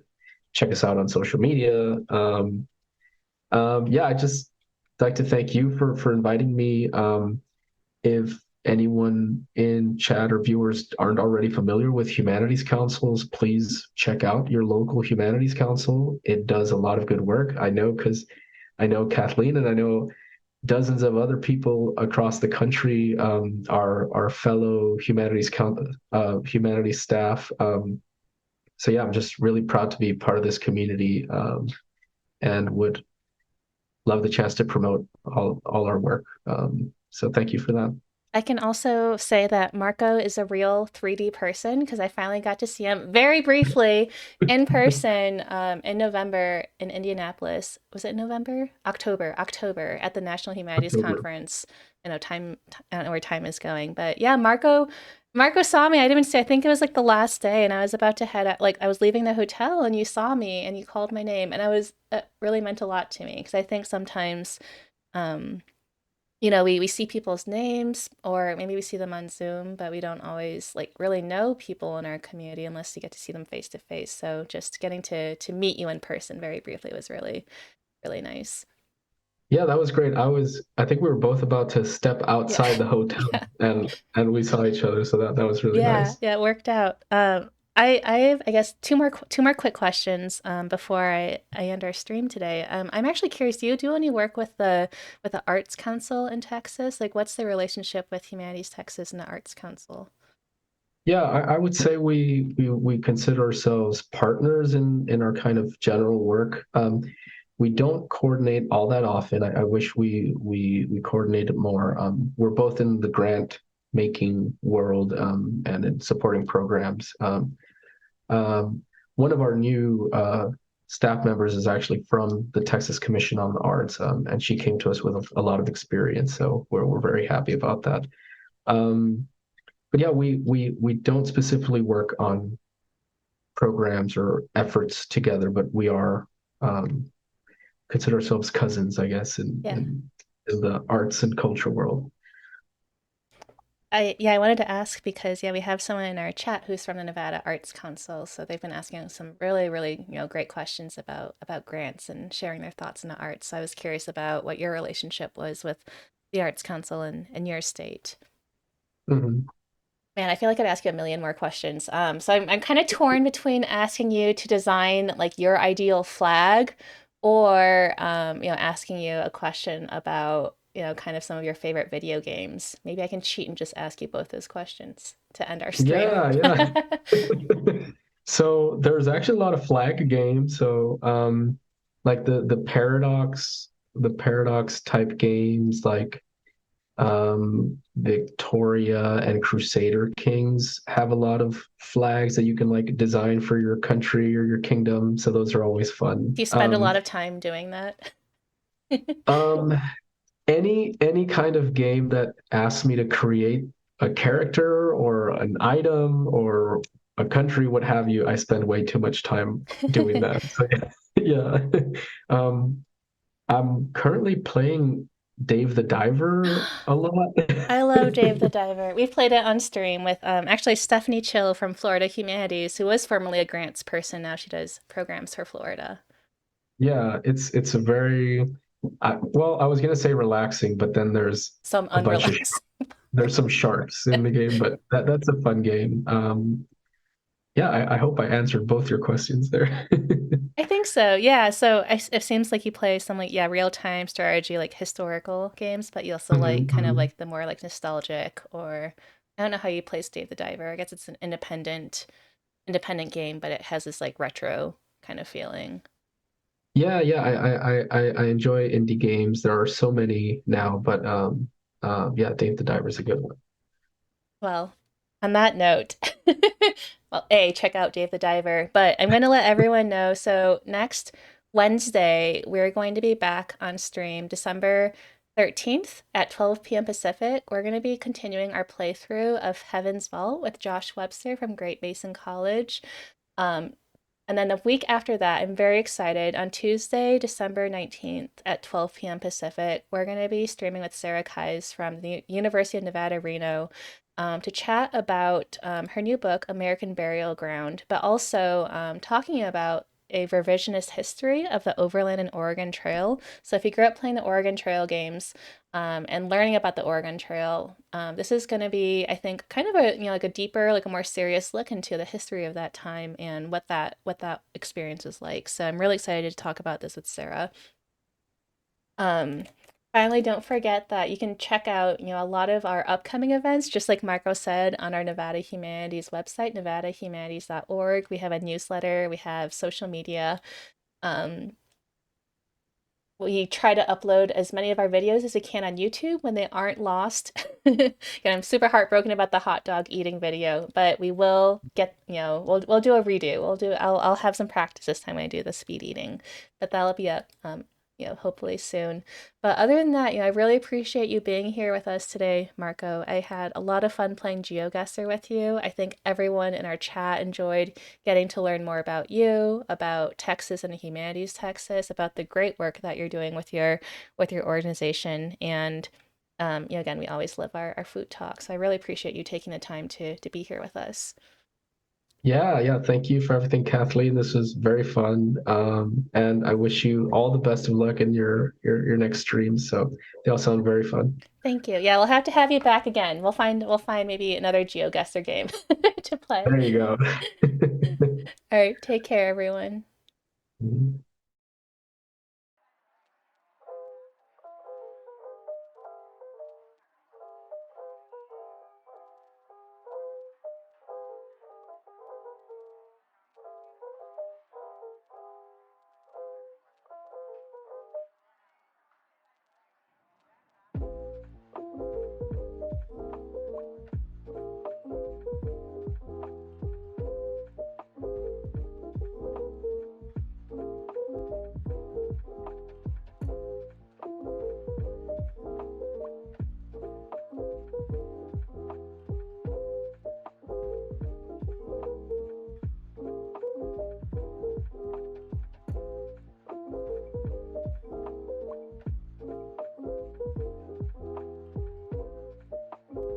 check us out on social media. Yeah, I just like to thank you for inviting me. If anyone in chat or viewers aren't already familiar with humanities councils, please check out your local humanities council. It does a lot of good work. I know because I know Kathleen and I know dozens of other people across the country, our fellow humanities staff. So yeah, I'm just really proud to be part of this community, and would love the chance to promote all our work. So thank you for that. I can also say that Marco is a real 3D person because I finally got to see him very briefly in person in November in Indianapolis. Was it November? October at the National Humanities October. Conference. I don't know where time is going, but yeah, Marco saw me. I didn't even say, I think it was like the last day, and I was about to head out, like I was leaving the hotel, and you saw me and you called my name, and it really meant a lot to me because I think sometimes. Um, we see people's names or maybe we see them on Zoom, but we don't always like really know people in our community unless you get to see them face to face. So just getting to meet you in person very briefly was really, really nice. Yeah, that was great. I think we were both about to step Yeah. outside the hotel Yeah. and we saw each other. So that was really Yeah, nice. yeah, it worked out. I have, I guess, two more quick questions before I end our stream today. I'm actually curious. Do you do any work with the Arts Council in Texas? Like, what's the relationship with Humanities Texas and the Arts Council? Yeah, I would say we consider ourselves partners in our kind of general work. We don't coordinate all that often. I wish we coordinated more. We're both in the grant making world, and in supporting programs. Um, One of our new staff members is actually from the Texas Commission on the Arts, and she came to us with a lot of experience. So we're very happy about that. Um, but yeah, we don't specifically work on programs or efforts together, but we are, um, consider ourselves cousins, I guess, Yeah. in the arts and culture world. I wanted to ask because yeah, we have someone in our chat who's from the Nevada Arts Council, so they've been asking some really, really, great questions about grants and sharing their thoughts in the arts. So I was curious about what your relationship was with the Arts Council in your state. Mhm. Man, I feel like I'd ask you a million more questions. So I'm kind of torn between asking you to design like your ideal flag or asking you a question about, kind of some of your favorite video games. Maybe I can cheat and just ask you both those questions to end our stream. Yeah, yeah. So there's actually a lot of flag games. So like the paradox type games like Victoria and Crusader Kings have a lot of flags that you can like design for your country or your kingdom. So those are always fun. Do you spend a lot of time doing that? Um, any kind of game that asks me to create a character or an item or a country, what have you, I spend way too much time doing that. So yeah. Um, I'm currently playing Dave the Diver a lot. I love Dave the Diver. We played it on stream with actually Stephanie Chill from Florida Humanities, who was formerly a grants person. Now she does programs for Florida. Yeah, it's a very well, I was gonna say relaxing, but then Some a bunch of unrelaxed. there's some sharks in the game, but that's a fun game. yeah, I hope I answered both your questions there. I think so. Yeah. So it seems like you play some like yeah real-time strategy like historical games, but you also like Mhm, kind of mhm. like the more like nostalgic or I don't know how you play Dave the Diver. I guess it's an independent game, but it has this like retro kind of feeling. Yeah, yeah, I enjoy indie games. There are so many now, but yeah, Dave the Diver is a good one. Well, on that note, well, A, check out Dave the Diver, but I'm going to let everyone know. So, next Wednesday, we're going to be back on stream December 13th at 12 p.m. Pacific. We're going to be continuing our playthrough of Heaven's Vault with Josh Webster from Great Basin College. Um, and then the week after that, I'm very excited. On Tuesday, December 19th at 12 p.m. Pacific, we're going to be streaming with Sarah Kais from the University of Nevada, Reno, to chat about her new book, American Burial Ground, but also talking about a revisionist history of the Overland and Oregon Trail. So if you grew up playing the Oregon Trail games, and learning about the Oregon Trail. This is going to be, I think, kind of a like a deeper, like a more serious look into the history of that time and what that experience was like. So I'm really excited to talk about this with Sarah. Um, Finally, don't forget that you can check out a lot of our upcoming events, just like Marco said, on our Nevada Humanities website, nevadahumanities.org. We have a newsletter, we have social media. Um, we try to upload as many of our videos as we can on YouTube when they aren't lost. And I'm super heartbroken about the hot dog eating video, but we will get, we'll do a redo. I'll have some practice this time when I do the speed eating, but that'll be up, hopefully soon. But other than that, I really appreciate you being here with us today, Marco. I had a lot of fun playing GeoGuessr with you. I think everyone in our chat enjoyed getting to learn more about you, about Texas and Humanities Texas, about the great work that you're doing with your organization. And again, we always love our food talk. So I really appreciate you taking the time to be here with us. Yeah, yeah. Thank you for everything, Kathleen. This was very fun. And I wish you all the best of luck in your next streams. So they all sound very fun. Thank you. Yeah, we'll have you back again. We'll find maybe another GeoGuessr game to play. There you go. All right, take care, everyone.